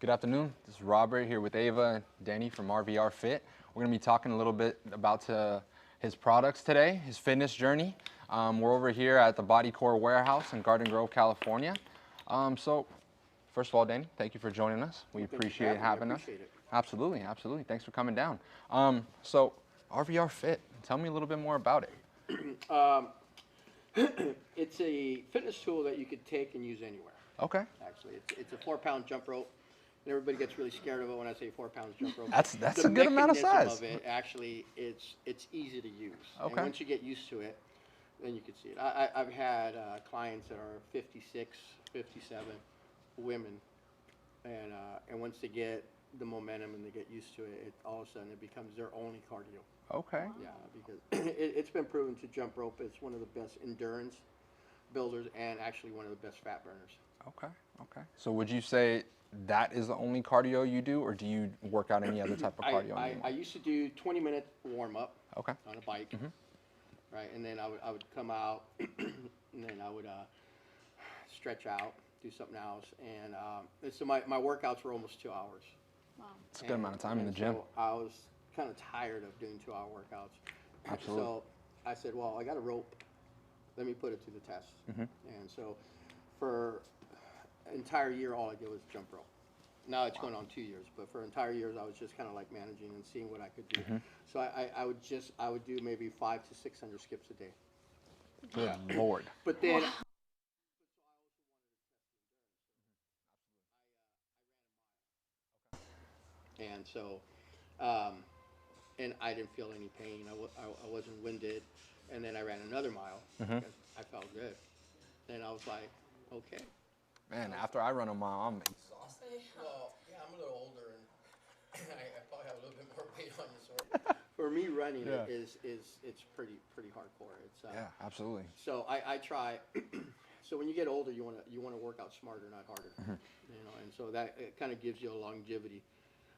Good afternoon. This is Robert here with Ava and Danny from RVR Fit. We're going to be talking a little bit about his products today, his fitness journey. We're over here at the BodyKore warehouse in Garden Grove, California. So, first of all, Danny, thank you for joining us. We appreciate having us. Absolutely, absolutely. Thanks for coming down. So, RVR Fit, tell me a little bit more about it. It's a fitness tool that you could take and use anywhere. Okay. Actually, it's a 4-pound jump rope. And everybody gets really scared of it when I say 4 pounds jump rope. That's a good amount of size. Of it, actually, it's easy to use. Okay. And once you get used to it, then you can see it. I've had clients that are 56, 57, women, and once they get the momentum and they get used to it, all of a sudden it becomes their only cardio. Okay. Yeah, because it's been proven to jump rope. It's one of the best endurance builders and actually one of the best fat burners. Okay. Okay. So would you say that is the only cardio you do, or do you work out any other type of cardio? I used to do 20-minute warm-up on a bike, right? And then I would come out, and then I would stretch out, do something else. And so my workouts were almost 2 hours. Wow. It's a good amount of time in the gym. So I was kind of tired of doing 2-hour workouts. Absolutely. So I said, well, I got a rope. Let me put it to the test. And so for an entire year, all I did was jump rope. Now it's going on 2 years, but for entire years, I was just kind of like managing and seeing what I could do. So I would do maybe 500 to 600 skips a day. Good Lord. But then. And so, and I didn't feel any pain. I wasn't winded. And then I ran another mile because I felt good. And I was like, okay. Man, after I run a mile, I'm exhausted. Well, yeah, I'm a little older, and I probably have a little bit more weight on you. So for me, running it's pretty hardcore. It's yeah, absolutely. So I try. So when you get older, you want to work out smarter, not harder. You know, and so that it kind of gives you a longevity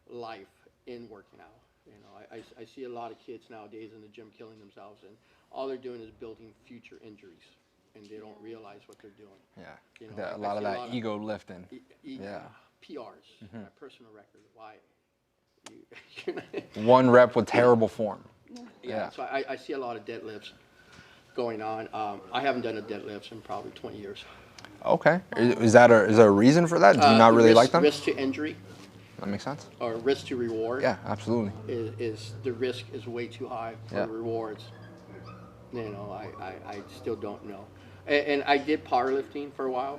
life in working out. You know, I see a lot of kids nowadays in the gym killing themselves, and all they're doing is building future injuries. And they don't realize what they're doing. Yeah, you know, a lot of that ego lifting. Yeah, PRs, my personal record. Why? One rep with terrible form. Yeah. So I see a lot of deadlifts going on. I haven't done a deadlift in probably 20 years. Okay. Is there a reason for that? Do you not really like them? Risk to injury. That makes sense. Or risk to reward. Yeah, absolutely. Is the risk is way too high for the rewards? You know, I still don't know. And I did powerlifting for a while,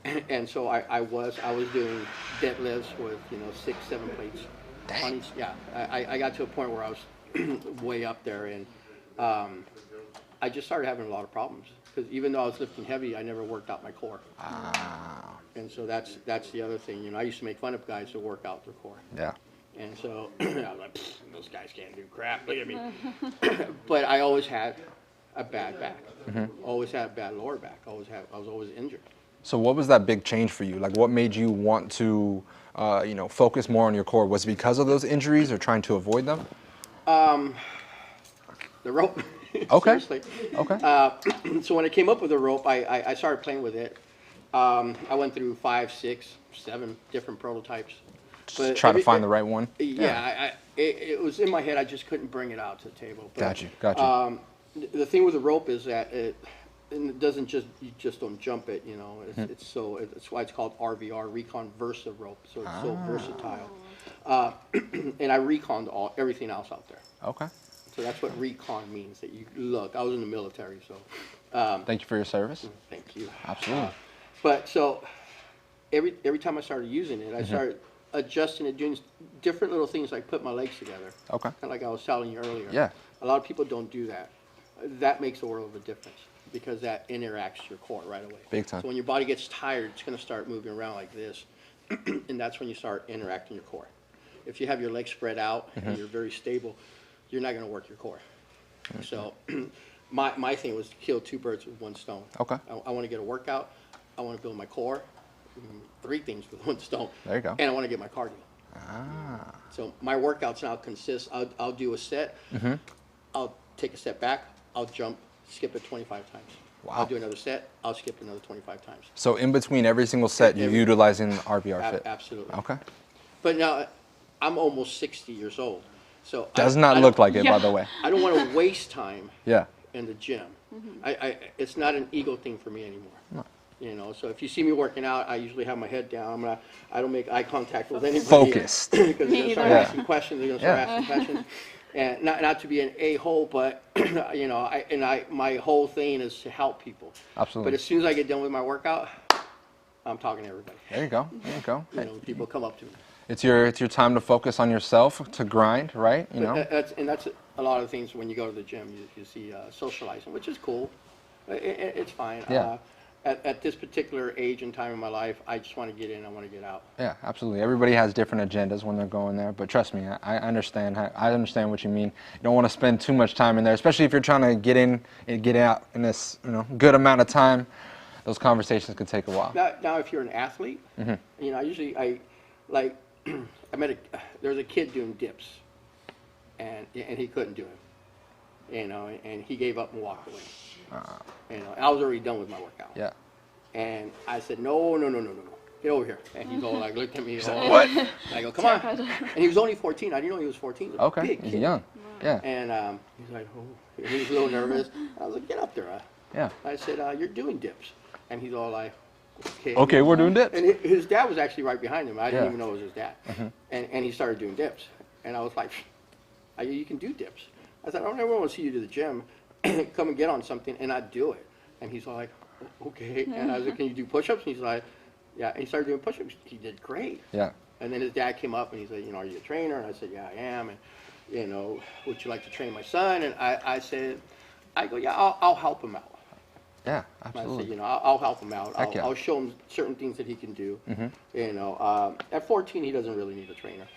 and so I was doing deadlifts with 6, 7 plates. Dang. Yeah, I got to a point where I was way up there, and I just started having a lot of problems because even though I was lifting heavy, I never worked out my core. And so that's the other thing. You know, I used to make fun of guys who work out their core. Yeah. And so I was like, those guys can't do crap. Look at me. But I always had a bad back. Always had a bad lower back. I was always injured. So what was that big change for you? Like, what made you want to, focus more on your core? Was it because of those injuries or trying to avoid them? The rope. Okay. Seriously. Okay. So when I came up with the rope, I started playing with it. I went through 5, 6, 7 different prototypes. Just try to find the right one. Yeah. It was in my head. I just couldn't bring it out to the table. But, Got you. The thing with the rope is that it doesn't you just don't jump it, you know. It's why it's called RVR, Recon Versa rope. So it's so versatile. And I reconned everything else out there. Okay. So that's what recon means. That you look. I was in the military, so. Thank you for your service. Thank you. Absolutely. But so every time I started using it, I started adjusting it, doing different little things like put my legs together. Okay. Kind of like I was telling you earlier. Yeah. A lot of people don't do that. That makes a world of a difference because that interacts your core right away. Big time. So when your body gets tired, it's going to start moving around like this, and that's when you start interacting your core. If you have your legs spread out and you're very stable, you're not going to work your core. So my thing was to kill 2 birds with 1 stone. Okay. I want to get a workout. I want to build my core. 3 things with 1 stone. There you go. And I want to get my cardio. So my workouts now consist. I'll do a set. I'll take a step back. I'll jump, skip it 25 times. Wow. I'll do another set. I'll skip another 25 times. So in between every single set, you're utilizing RVR Fit. Absolutely. Okay. But now, I'm almost 60 years old, so Does not look like it, by the way. I don't want to waste time Yeah. in the gym. It's not an ego thing for me anymore. You know, so if you see me working out, I usually have my head down. I don't make eye contact with anybody. Focused. Because they're going to start either. asking questions. They're going to start asking questions. And not to be an a-hole, but you know, my whole thing is to help people. Absolutely. But as soon as I get done with my workout, I'm talking to everybody. There you go. There you go. You know, people come up to me. It's your time to focus on yourself, to grind, right? You know. That's a lot of things when you go to the gym. You see socializing, which is cool. It's fine. Yeah. At this particular age and time in my life, I just want to get in. I want to get out. Yeah, absolutely. Everybody has different agendas when they're going there, but trust me, I understand. I understand what you mean. You don't want to spend too much time in there, especially if you're trying to get in and get out in this, good amount of time. Those conversations can take a while. Now if you're an athlete, you know, there was a kid doing dips, and he couldn't do it, you know, and he gave up and walked away. You know, and I was already done with my workout. Yeah. And I said, no, get over here. And he's all like, looked at me. He's all, what? I go, come on. And he was only 14. I didn't know he was 14. He was a Okay, big he's kid. young. Yeah. And he's like, oh. He was a little nervous. I was like, get up there. Yeah. I said, you're doing dips. And he's all like, okay. Okay, we're doing dips. And his dad was actually right behind him. I didn't Yeah. even know it was his dad. And he started doing dips. And I was like, you can do dips. I said, I don't ever want to see you to the gym. Come and get on something and not do it. And he's like, okay. And I was like, can you do push-ups? And he's like, yeah. And he started doing push-ups. He did great. Yeah. And then his dad came up and he said, are you a trainer? And I said, yeah, I am. And, would you like to train my son? And I said, yeah, I'll help him out. Yeah, I absolutely. said, I'll help him out. Heck yeah. I'll show him certain things that he can do. At 14, he doesn't really need a trainer.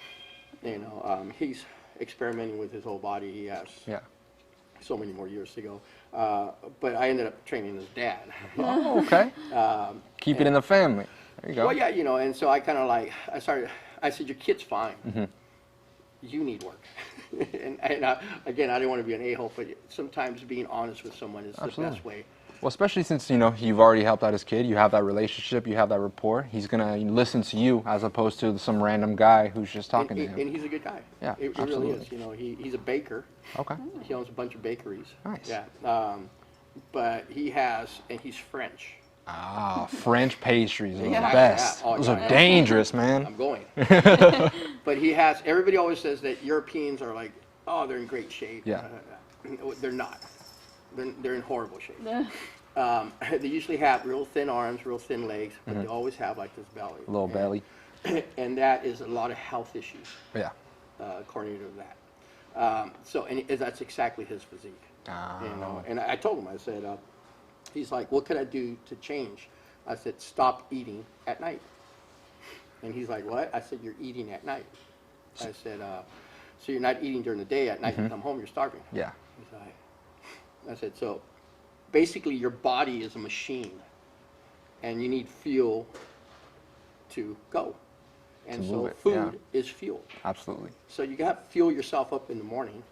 He's experimenting with his whole body. He has so many more years to go. But I ended up training his dad. Oh, okay. Keep it in the family. There you go. Well, yeah, and so I kind of I said, your kid's fine. You need work. and again, I didn't want to be an a-hole, but sometimes being honest with someone is the best way. Well, especially since, you've already helped out his kid, you have that relationship, you have that rapport. He's going to listen to you as opposed to some random guy who's just talking to him. And he's a good guy. Yeah, he really is. He's a baker. Okay. He owns a bunch of bakeries. Nice. Yeah. But he's French. Ah, French pastries are the Yeah. best. Yeah. Oh, Those yeah. are dangerous, man. I'm going. But everybody always says that Europeans are like, oh, they're in great shape. Yeah. They're not. They're in horrible shape. They usually have real thin arms, real thin legs, but they always have like this belly. Little belly. And that is a lot of health issues, Yeah. according to that. That's exactly his physique. And I told him, I said, he's like, what could I do to change? I said, stop eating at night. And he's like, what? I said, you're eating at night. I said, so you're not eating during the day, at night you come home, you're starving. Yeah. He's like, I said, so basically your body is a machine and you need fuel to go. And so food is fuel. Absolutely. So you got to fuel yourself up in the morning.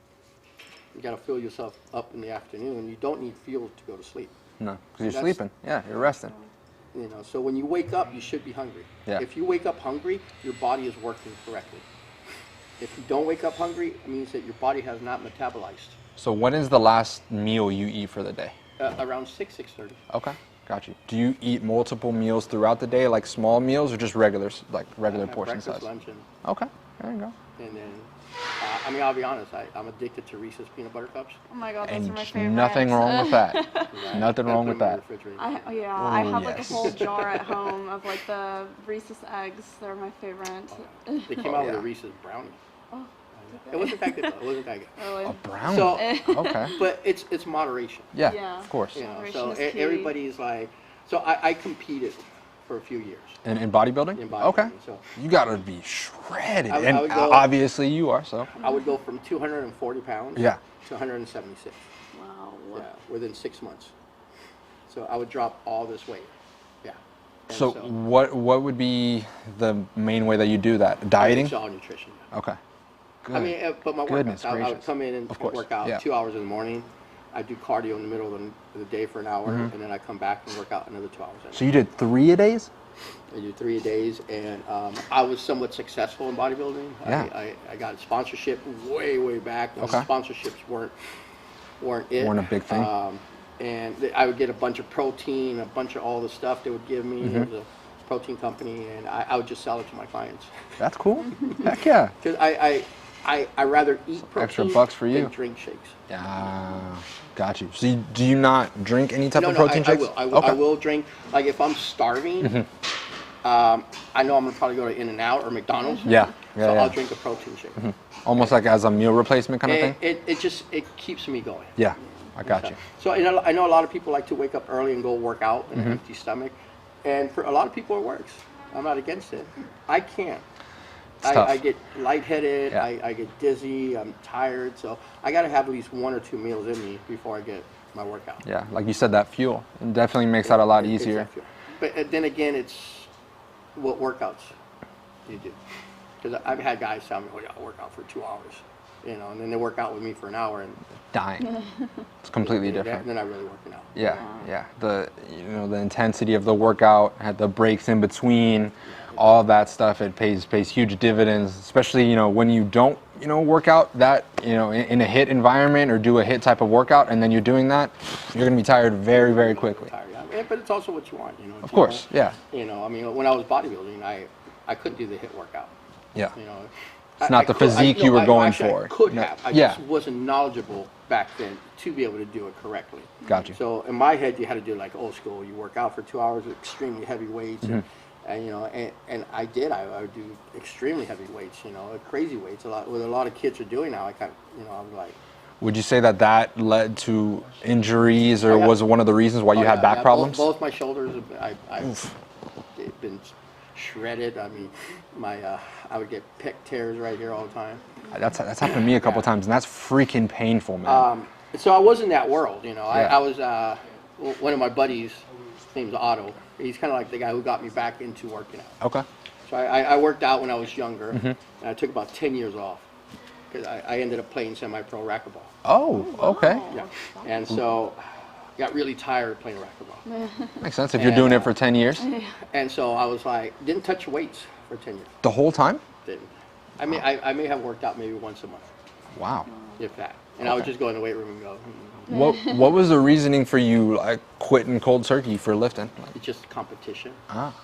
You got to fuel yourself up in the afternoon. You don't need fuel to go to sleep. No, because you're sleeping. Yeah, you're resting. So when you wake up, you should be hungry. Yeah. If you wake up hungry, your body is working correctly. If you don't wake up hungry, it means that your body has not metabolized. So when is the last meal you eat for the day? Around 6:30. Okay, got you. Do you eat multiple meals throughout the day, like small meals, or just regular portion Breakfast, size? lunch, and Okay, there you go. then, I'll be honest, I'm addicted to Reese's peanut butter cups. Oh my god, those And are my favorite. nothing wrong with that. Nothing I wrong put with them in that. the refrigerator. I have like a yes. whole jar at home of like the Reese's eggs. They're my favorite. They came out with yeah. a Reese's brownie. Oh, It wasn't that good though. It wasn't that good. really? A brownie. So, Okay. but it's moderation. Yeah, Yeah. of course. So Moderation is key. everybody's like, so I competed for a few years. In bodybuilding? In bodybuilding, Okay. so- You gotta be shredded, I and would go- obviously you are. So. I would go from 240 pounds Yeah. to 176. Wow. Yeah, within 6 months. So I would drop all this weight. Yeah. And So what would be the main way that you do that? Dieting? It's all nutrition. Okay. Good. I mean, but my Goodness workouts, I would gracious. come in and Of course, work out yeah. 2 hours in the morning. I do cardio in the middle of the day for an hour, and then I come back and work out another 2 hours. So you did 3 a days? I do 3 a days, and I was somewhat successful in bodybuilding. Yeah. I got a sponsorship way back when sponsorships weren't it. Weren't a big thing. And I would get a bunch of protein, a bunch of all the stuff they would give me. It was a protein company, and I would just sell it to my clients. That's cool. Heck yeah. Because I rather eat protein Extra bucks for you. than drink shakes. Yeah, got you. So do you not drink any type of protein shakes? I will drink. Like if I'm starving, I know I'm gonna probably go to In-N-Out or McDonald's. Yeah. So I'll drink a protein shake. Almost like as a meal replacement kind of thing? It keeps me going. Yeah, I got you. So I know a lot of people like to wake up early and go work out on an empty stomach. And for a lot of people it works. I'm not against it. I can't. I get lightheaded, Yeah. I get dizzy, I'm tired. So I gotta have at least 1 or 2 meals in me before I get my workout. Yeah, like you said, that fuel it definitely makes that a lot It's easier. that fuel. But then again, it's what workouts you do. Because I've had guys tell me, "Oh yeah, I'll work out for 2 hours," and then they work out with me for an hour, and Dying. It's completely different. they're not really working out. Yeah, yeah. The intensity of the workout, had the breaks in between, all that stuff, it pays huge dividends, especially when you don't work out that in a hit environment or do a hit type of workout, and then you're doing that, you're gonna be tired very quickly. Tired, yeah. But it's also what you want, Of course, yeah. I mean, when I was bodybuilding, I couldn't do the hit workout. Yeah. It's not the physique you were going for. I could No. have. I Yeah. just wasn't knowledgeable back then to be able to do it correctly. Got you. So in my head, you had to do like old school. You work out for 2 hours with extremely heavy weights, and I did. I would do extremely heavy weights, crazy weights. What a lot of kids are doing now. I'm like. Would you say that led to injuries, or was one of the reasons why you had back problems? Both my shoulders, I've been shredded. I mean, I would get pec tears right here all the time. That's happened to me a couple times, and that's freaking painful, man. So I was in that world, Yeah. I was one of my buddies. His name's Otto. He's kind of like the guy who got me back into working out. Okay. So I worked out when I was younger, and I took about 10 years off because I ended up playing semi-pro racquetball. Oh, okay. Yeah, and so got really tired playing racquetball. Makes sense if you're doing it for 10 years. And so I was like, didn't touch weights for 10 years. The whole time? Didn't. I may have worked out maybe once a month, Wow. if that. And I would just go in the weight room and go. What was the reasoning for you like quitting cold turkey for lifting? It's just competition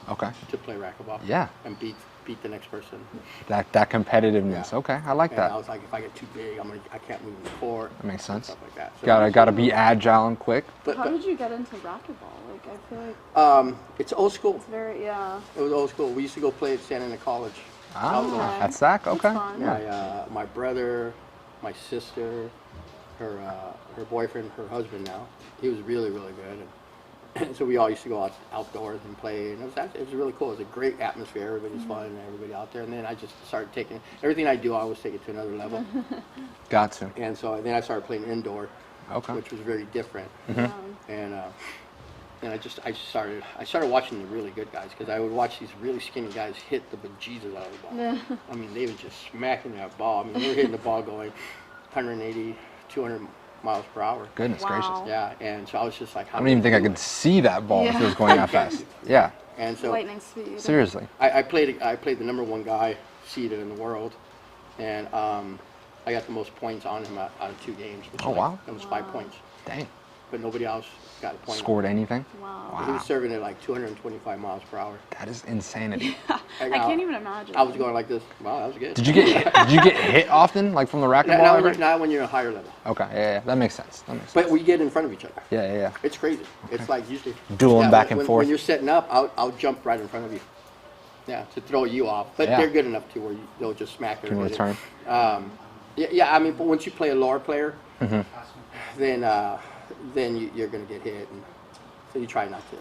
Okay. to play racquetball. Yeah. And beat the next person. That competitiveness. Yeah. Okay, I like And that. I was like, if I get too big, I can't move in the court. That makes sense. Stuff like that. So Gotta be agile and quick. But, How did you get into racquetball? Like, I feel like it's old school. it's very, yeah. It was old school. We used to go play at Santa Ana College. Outdoors. At SAC. Okay. fun. Yeah. My brother, my sister, her boyfriend, her husband now. He was really good, and so we all used to go outdoors and play, and it was really cool. It was a great atmosphere. Everybody's fun, and everybody out there. And then I just started taking everything I do. I always take it to another level. Got to. And so then I started playing indoor, Okay. which was very different. And I started watching the really good guys, because I would watch these really skinny guys hit the bejesus out of the ball. I mean, they were just smacking that ball. I mean, they were hitting the ball going 180, 200 miles per hour. Goodness gracious. Wow. Yeah, and so I was just like, I don't even think I could see that ball if it was going that fast. Yeah. And so Lightning speed. Seriously. I played the number 1 guy seeded in the world, and I got the most points on him out of 2 games. Which Oh, wow. That was 5 points, Dang. but nobody else got a point. Scored anything? Wow. He was serving at like 225 miles per hour. That is insanity. I can't even imagine. I was going like this. Wow, that was good. Did you get hit often, like from the racquetball? Not when you're a higher level. Okay. Yeah. That makes sense. But we get in front of each other. Yeah. It's crazy. It's like usually Dueling back and forth. When you're setting up, I'll jump right in front of you. Yeah, to throw you off. But Yeah. they're good enough to where they'll just smack it. Can return. Yeah. I mean, but once you play a lower player, then you're gonna get hit, and so you try not to.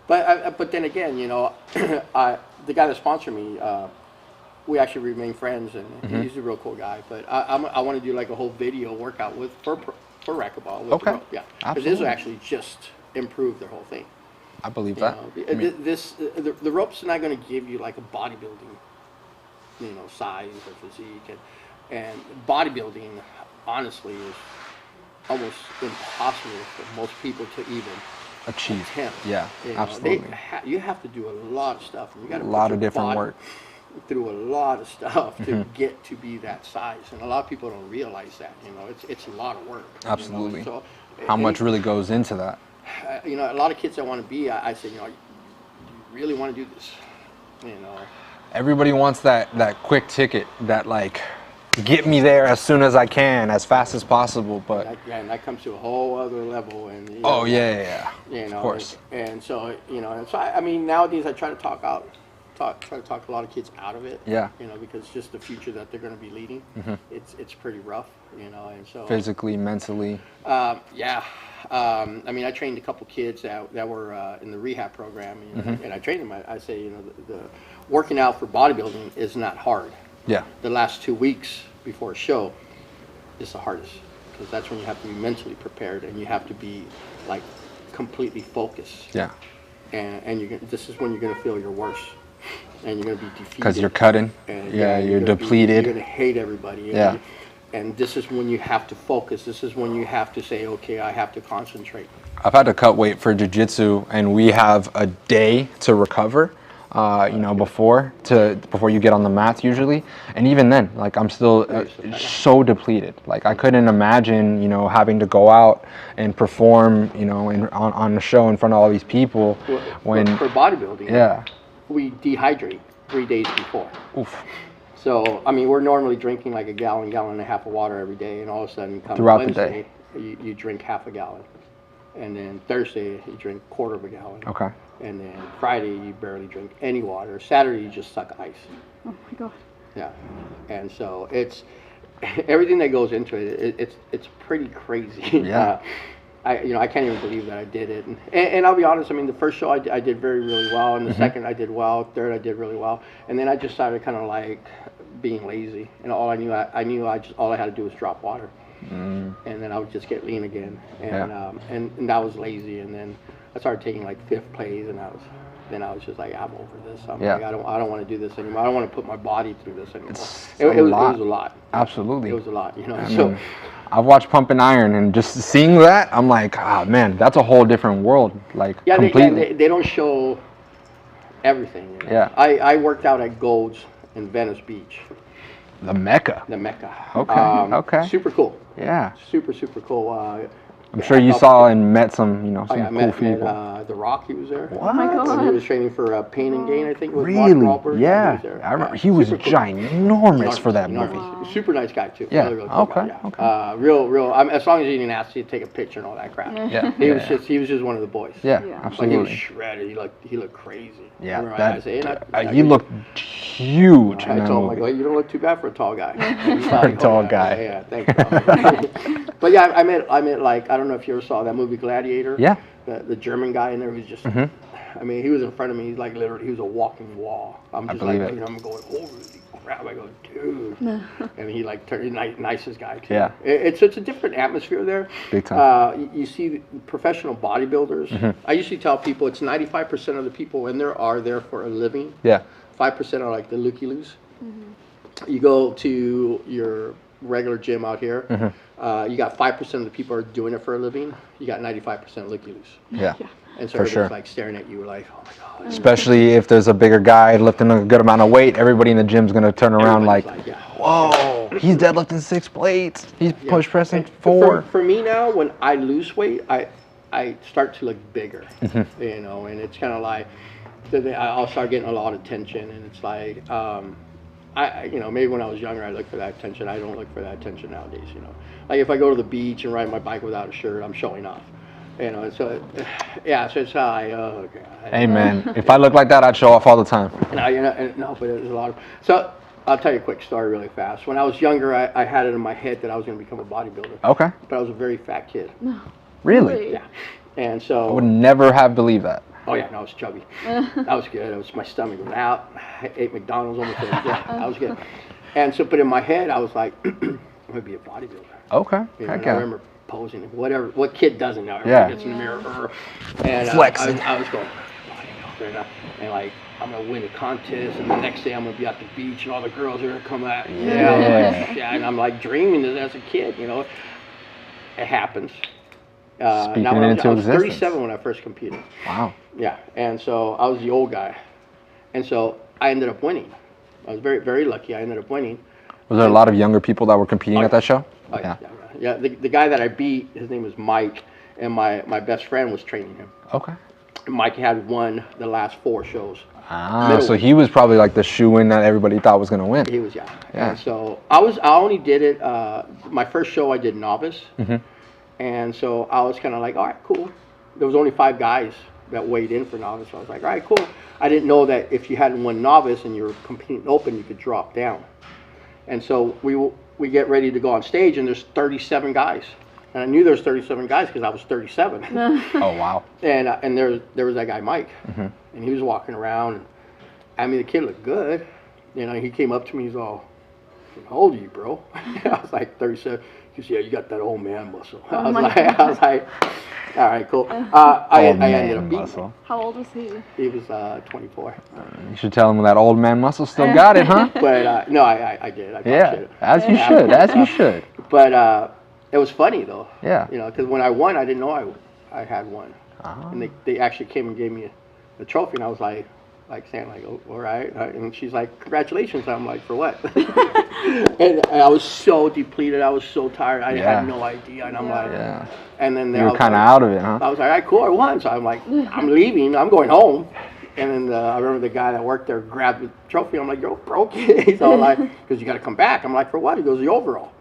But then again, the guy that sponsored me, we actually remain friends, and he's a real cool guy. But I want to do like a whole video workout for racquetball. With Okay. the rope. Yeah, because this will actually just improve their whole thing. I believe that. The ropes are not going to give you like a bodybuilding, size or physique, and bodybuilding, honestly, is almost impossible for most people to even Achieve. attempt. Yeah, You know, absolutely. You have to do a lot of stuff. You got A lot of different work. through a lot of stuff to get to be that size, and a lot of people don't realize that. You know, it's a lot of work. Absolutely. You know? So How much really goes into that? you know, a lot of kids that want to be, I say, you know, you really want to do this. You know, Everybody wants that quick ticket, that like, get me there as soon as I can, as fast as possible. But and that comes to a whole other level. And you oh know, yeah. You know, Of course. and so you know, and so I mean, nowadays I try to talk a lot of kids out of it. Yeah. You know, because just the future that they're going to be leading, it's pretty rough. You know, and so Physically, mentally. yeah. I mean, I trained a couple kids that were in the rehab program, and I trained them. I say, you know, the working out for bodybuilding is not hard. Yeah. The last 2 weeks before a show is the hardest, because that's when you have to be mentally prepared and you have to be like completely focused. Yeah. And this is when you're gonna feel your worst, and you're gonna be defeated. Because you're cutting. And Yeah, you're gonna depleted. You're gonna hate everybody. Yeah. And this is when you have to focus. This is when you have to say, okay, I have to concentrate. I've had to cut weight for jiu-jitsu, and we have a day to recover, you know, before you get on the mats usually. And even then, like, I'm still so depleted. Like, I couldn't imagine, you know, having to go out and perform, you know, on a show in front of all these people when For bodybuilding, yeah. we dehydrate 3 days before. Oof. So, I mean, we're normally drinking like a gallon and a half of water every day, and all of a sudden, come Throughout the Wednesday, day. you drink half a gallon. And then Thursday, you drink a quarter of a gallon. Okay. And then Friday, you barely drink any water. Saturday, you just suck ice. Oh my god. Yeah. And so it's everything that goes into it. It's pretty crazy. Yeah. I can't even believe that I did it. And I'll be honest. I mean, the first show I did really well, and the second I did well, third I did really well, and then I just started kind of like being lazy. And all I knew all I had to do was drop water, and then I would just get lean again. And and that was lazy. And then I started taking like fifth plays, and I was just like, I'm over this. I'm like, I don't want to do this anymore. I don't want to put my body through this anymore. It was a lot. Absolutely. It was a lot, you know. I So mean, I've watched Pumping Iron, and just seeing that, I'm like, oh man, that's a whole different world. Like, completely. they don't show everything. You know? Yeah. I worked out at Gold's in Venice Beach, The Mecca. the Mecca. Okay, okay. Super cool. Yeah. Super cool. I'm sure you saw and met some, you know, some I cool met people. The Rock. He was there. What? Oh my When god. he was training for Pain and Gain, I think. With Really? Mark Wahlberg. Yeah. He was there. I remember. Yeah, He was super cool. ginormous for that Enormous. movie. Super nice guy too. Yeah. Really cool Okay, guy, yeah. okay. Real. As long as he didn't ask you to take a picture and all that crap. Yeah. He was yeah. just one of the boys. Yeah, Yeah. But he was absolutely. shredded. He looked crazy. Yeah, Remember that, I say, he looked huge in I that told him, movie. like, you don't look too bad for a tall guy. For a tall guy. Yeah, thanks. But yeah, I met like, I don't know if you ever saw that movie Gladiator. Yeah. The German guy in there was just, I mean, he was in front of me. He's like literally, he was a walking wall. I'm just like, believe it. you know, I'm going, holy crap! I go, dude. And he like turned nicest guy too. Yeah. It's a different atmosphere there. Big time. You see professional bodybuilders. I usually tell people it's 95% of the people in there are there for a living. Yeah. 5% are like the looky-loos. You go to your regular gym out here, you got 5% of the people are doing it for a living. You got 95% looky-loos. Yeah. And so For everybody's sure. like staring at you like, oh my God. Especially if there's a bigger guy lifting a good amount of weight, everybody in the gym's gonna turn around like, Everybody's yeah. whoa, he's deadlifting 6 plates. He's Yeah. push pressing And 4. For me now, when I lose weight, I start to look bigger, you know, and it's kind of like, I'll start getting a lot of attention, and it's like, you know, maybe when I was younger, I looked for that attention. I don't look for that attention nowadays, you know. Like if I go to the beach and ride my bike without a shirt, I'm showing off, you know. So, yeah, so it's like, oh God. Hey man, if I look like that, I'd show off all the time. No, but there's a lot of. So I'll tell you a quick story really fast. When I was younger, I had it in my head that I was going to become a bodybuilder, Okay. but I was a very fat kid. Really? Yeah, and I so. would never have believed that. Oh yeah, no, I was chubby. That was good. It was my stomach was out. I ate McDonald's almost every day. That was good. And so, but in my head, I was like, I'm gonna be a bodybuilder. Okay. You know, Heck and I yeah. remember posing. What kid doesn't know? Yeah. Everybody gets in the mirror. And Flexing. I was going, bodybuilder, and like I'm gonna win a contest, and the next day I'm gonna be at the beach, and all the girls are gonna come out. Yeah. And I'm like dreaming this as a kid. You know, it happens. Speaking now, it I into was existence. 37 when I first competed. Wow. Yeah, and so I was the old guy, and so I ended up winning. I was very, very lucky. I ended up winning. Was there a lot of younger people that were competing at that show? Oh, yeah. The guy that I beat, his name was Mike, and my best friend was training him. Okay. And Mike had won the last 4 shows. Ah, so he was probably like the shoe-in that everybody thought was going to win. He was, yeah. And so I only did it, my first show I did novice. And so I was kind of like, all right, cool. There was only 5 guys that weighed in for novice. So I was like, all right, cool. I didn't know that if you hadn't won novice and you were competing open, you could drop down. And so we get ready to go on stage, and there's 37 guys. And I knew there was 37 guys because I was 37. Oh, wow. And there was that guy, Mike. And he was walking around. And, I mean, the kid looked good. You know, he came up to me. He's all, how old are you, bro? I was like 37. He said, yeah, you got that old man muscle. I was like, all right, cool. I ended up beating him. How old was he? He was 24. You should tell him that old man muscle still got it, huh? But no, I did. I Yeah, as you should, as you should. But it was funny though. Yeah. You know, because when I won, I didn't know I had won. And they actually came and gave me a trophy, and I was like saying like, oh, all right. And she's like, congratulations. I'm like, for what? and I was so depleted. I was so tired. I had no idea. And I'm like, and then you were kind of out of it, huh? I was like, all right, cool, I won. So I'm like, I'm leaving. I'm going home. And then I remember the guy that worked there grabbed the trophy. I'm like, yo, broke it. He's all like, because you got to come back. I'm like, for what? He goes, the overall.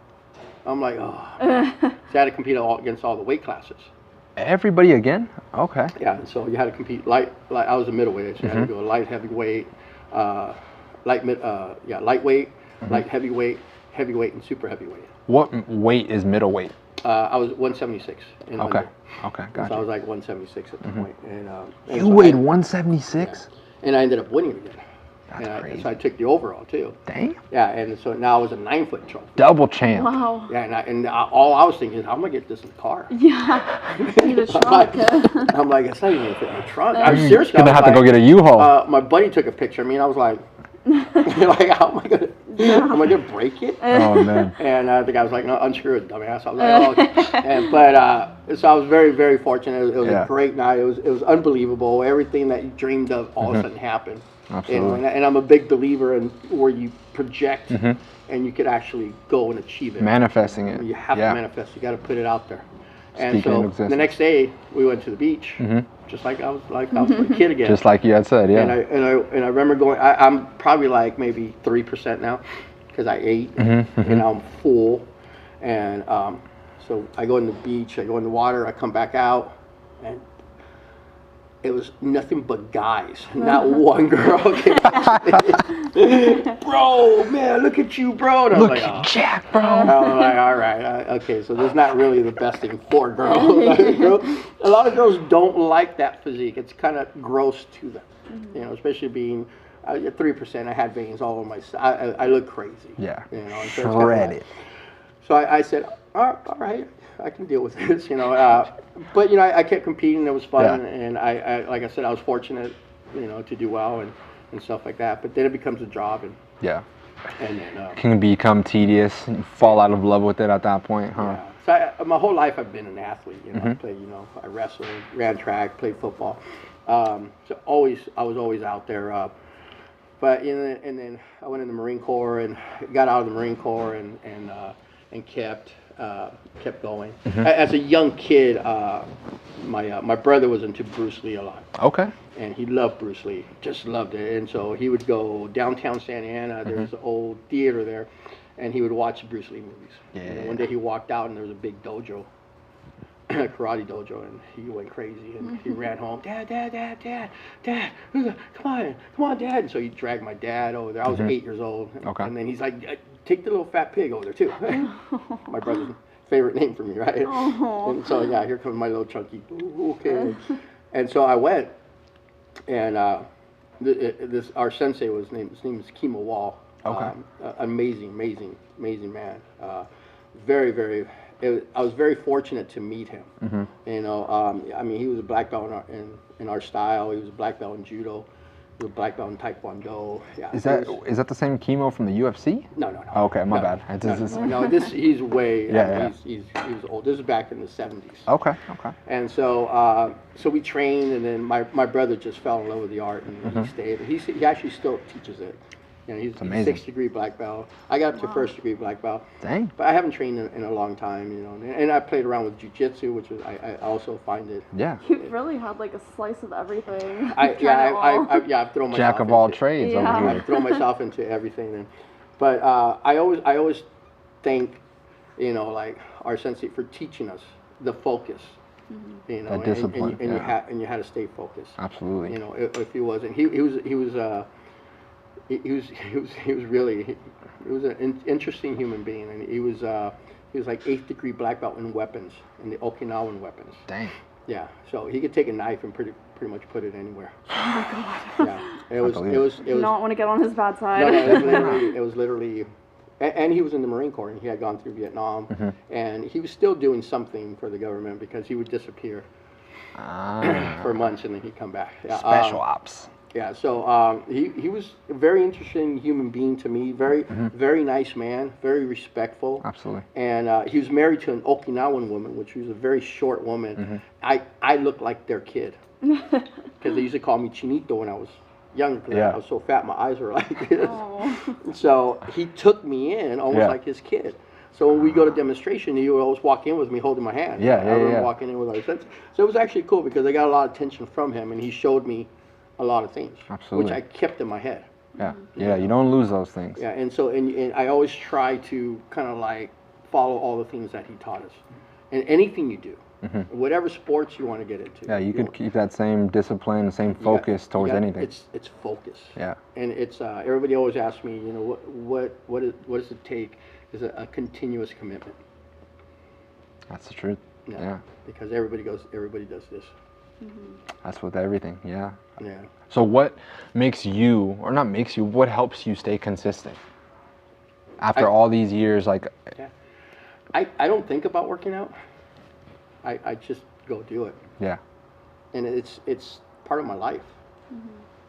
I'm like, oh. So I had to compete against all the weight classes. Everybody again? Okay. Yeah, and so you had to compete light. I was a middleweight, so you had to go light, heavyweight, lightweight, light heavyweight, heavyweight, and super heavyweight. What weight is middleweight? I was 176. Okay. Okay, gotcha. So I was like 176 at the point. And You so weighed 176? Yeah. And I ended up winning again. That's crazy. So I took the overall too. Damn. Yeah, and so now I was a 9-foot trophy. Double champ. Wow. Yeah, and all I was thinking is, how am I gonna get this in the car? Yeah. Need a trunk. I'm like, it's not even gonna fit in the trunk. I'm seriously Gonna have to go get a U-Haul. My buddy took a picture of me, and I was like, like, how am I gonna break it? Oh man. And the guy was like, no, unscrew it, dumbass. I was like, oh. Okay. So I was very, very fortunate. It was a great night. It was unbelievable. Everything that you dreamed of all of a sudden happened. Absolutely. And I'm a big believer in where you project and you could actually go and achieve it. Manifesting it. You have to manifest. You got to put it out there. And Speaking in so the existence. next day we went to the beach, just like I was a kid again. Just like you had said, yeah. And I remember going. I'm probably like maybe 3% now, because I ate and I'm full. And so I go in the beach. I go in the water. I come back out, and it was nothing but guys. Not one girl came up to me. Bro, man, look at you, bro. And I was Look like, at Jack, bro. I was like, all right, okay, so there's not really the best thing for girls. A lot of girls don't like that physique. It's kind of gross to them, you know, especially being at 3%. I had veins all over my side. I look crazy. Yeah, you know, shredded. So I said, all right, I can deal with this, you know. But, you know, I kept competing. It was fun. Yeah. And I like I said, I was fortunate, you know, to do well and stuff like that. But then it becomes a job. And then, can become tedious and fall out of love with it at that point, huh? Yeah. So my whole life I've been an athlete. You know, I wrestled, ran track, played football. So I was always out there. But and then I went in the Marine Corps and got out of the Marine Corps and kept going. As a young kid, my brother was into Bruce Lee a lot. Okay. And he loved Bruce Lee, just loved it. And so he would go downtown Santa Ana. There's an old theater there, and he would watch the Bruce Lee movies. Yeah. And one day he walked out, and there was a big dojo, karate dojo, and he went crazy. And he ran home, Dad, come on, Dad. And so he dragged my dad over there. I was 8 years old. Okay. And then he's like, take the little fat pig over there too. My brother's favorite name for me, right? And so here comes my little chunky. Ooh, okay. And so I went, and our sensei his name is Kimo Wall. Okay. Amazing man. I was very fortunate to meet him. You know, I mean, he was a black belt in our style. He was a black belt in judo, The black belt in Taekwondo. Yeah. Is that the same chemo from the UFC? No. Oh, okay, my bad. No, he's way. Yeah. He's old. This is back in the 70s. Okay. And so so we trained, and then my brother just fell in love with the art, and he stayed. He actually still teaches it. You know, he's 6th degree black belt. I got up to 1st degree black belt. Dang. But I haven't trained in a long time, you know. And I played around with jiu-jitsu, which is I also find it. Yeah. You've really had like a slice of everything. I've thrown myself Jack of all trades over here. I've thrown myself into everything, but I always thank, you know, like our sensei for teaching us the focus. You know, That discipline, and you had to stay focused. Absolutely. You know, if he wasn't, he was an interesting human being, and he was like 8th degree black belt in weapons, in the Okinawan weapons. Dang. Yeah, so he could take a knife and pretty much put it anywhere. Oh my God. Yeah, it was. You don't want to get on his bad side. No, it was literally, and he was in the Marine Corps, and he had gone through Vietnam, and he was still doing something for the government because he would disappear for months, and then he'd come back. Yeah, Special ops. Yeah, so he was a very interesting human being to me, very nice man, very respectful. Absolutely. And he was married to an Okinawan woman, which was a very short woman. I looked like their kid, because they used to call me Chinito when I was younger, because I was so fat, my eyes were like this. Oh. So he took me in almost like his kid. So when we go to demonstration, he would always walk in with me holding my hand. I remember walking in with our sense. So it was actually cool because I got a lot of attention from him, and he showed me a lot of things, which I kept in my head. Yeah, you don't lose those things. Yeah, and so and I always try to kind of like follow all the things that he taught us. And anything you do, whatever sports you want to get into. Yeah, you could keep that same discipline, same focus towards anything. It's focus. Yeah. And it's everybody always asks me, you know, what does it take? Is a continuous commitment. That's the truth. Yeah. Because everybody does this. That's with everything. Yeah. Yeah. So what makes you, or not makes you, what helps you stay consistent after all these years? Like, I don't think about working out. I just go do it. Yeah. And it's part of my life.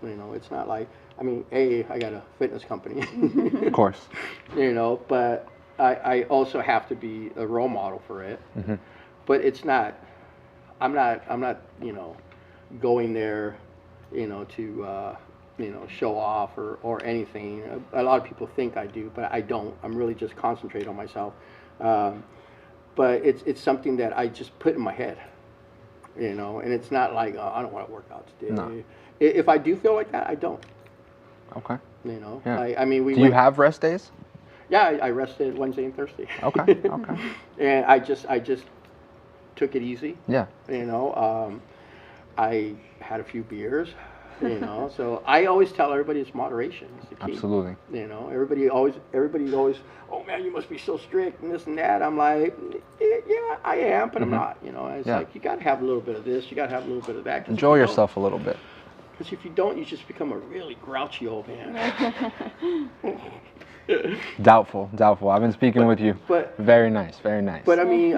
You know, it's not like, I mean, I got a fitness company. Of course. You know, but I also have to be a role model for it. But it's not, I'm not, you know, going there, you know, to, you know, show off or anything. A lot of people think I do, but I don't. I'm really just concentrate on myself. But it's something that I just put in my head, you know, and it's not like, oh, I don't want to work out today. No. If I do feel like that, I don't. Okay. You know, Yeah. I mean, Do you have rest days? Yeah, I rested Wednesday and Thursday. Okay. And I just took it easy. Yeah. You know, I had a few beers. You know, so I always tell everybody it's moderation is the key. Absolutely. You know, everybody's always, oh man, you must be so strict and this and that. I'm like, yeah, I am, but I'm not. You know, it's like you got to have a little bit of this, you got to have a little bit of that. Enjoy yourself a little bit. Because if you don't, you just become a really grouchy old man. Doubtful. I've been speaking with you. But very nice. But I mean,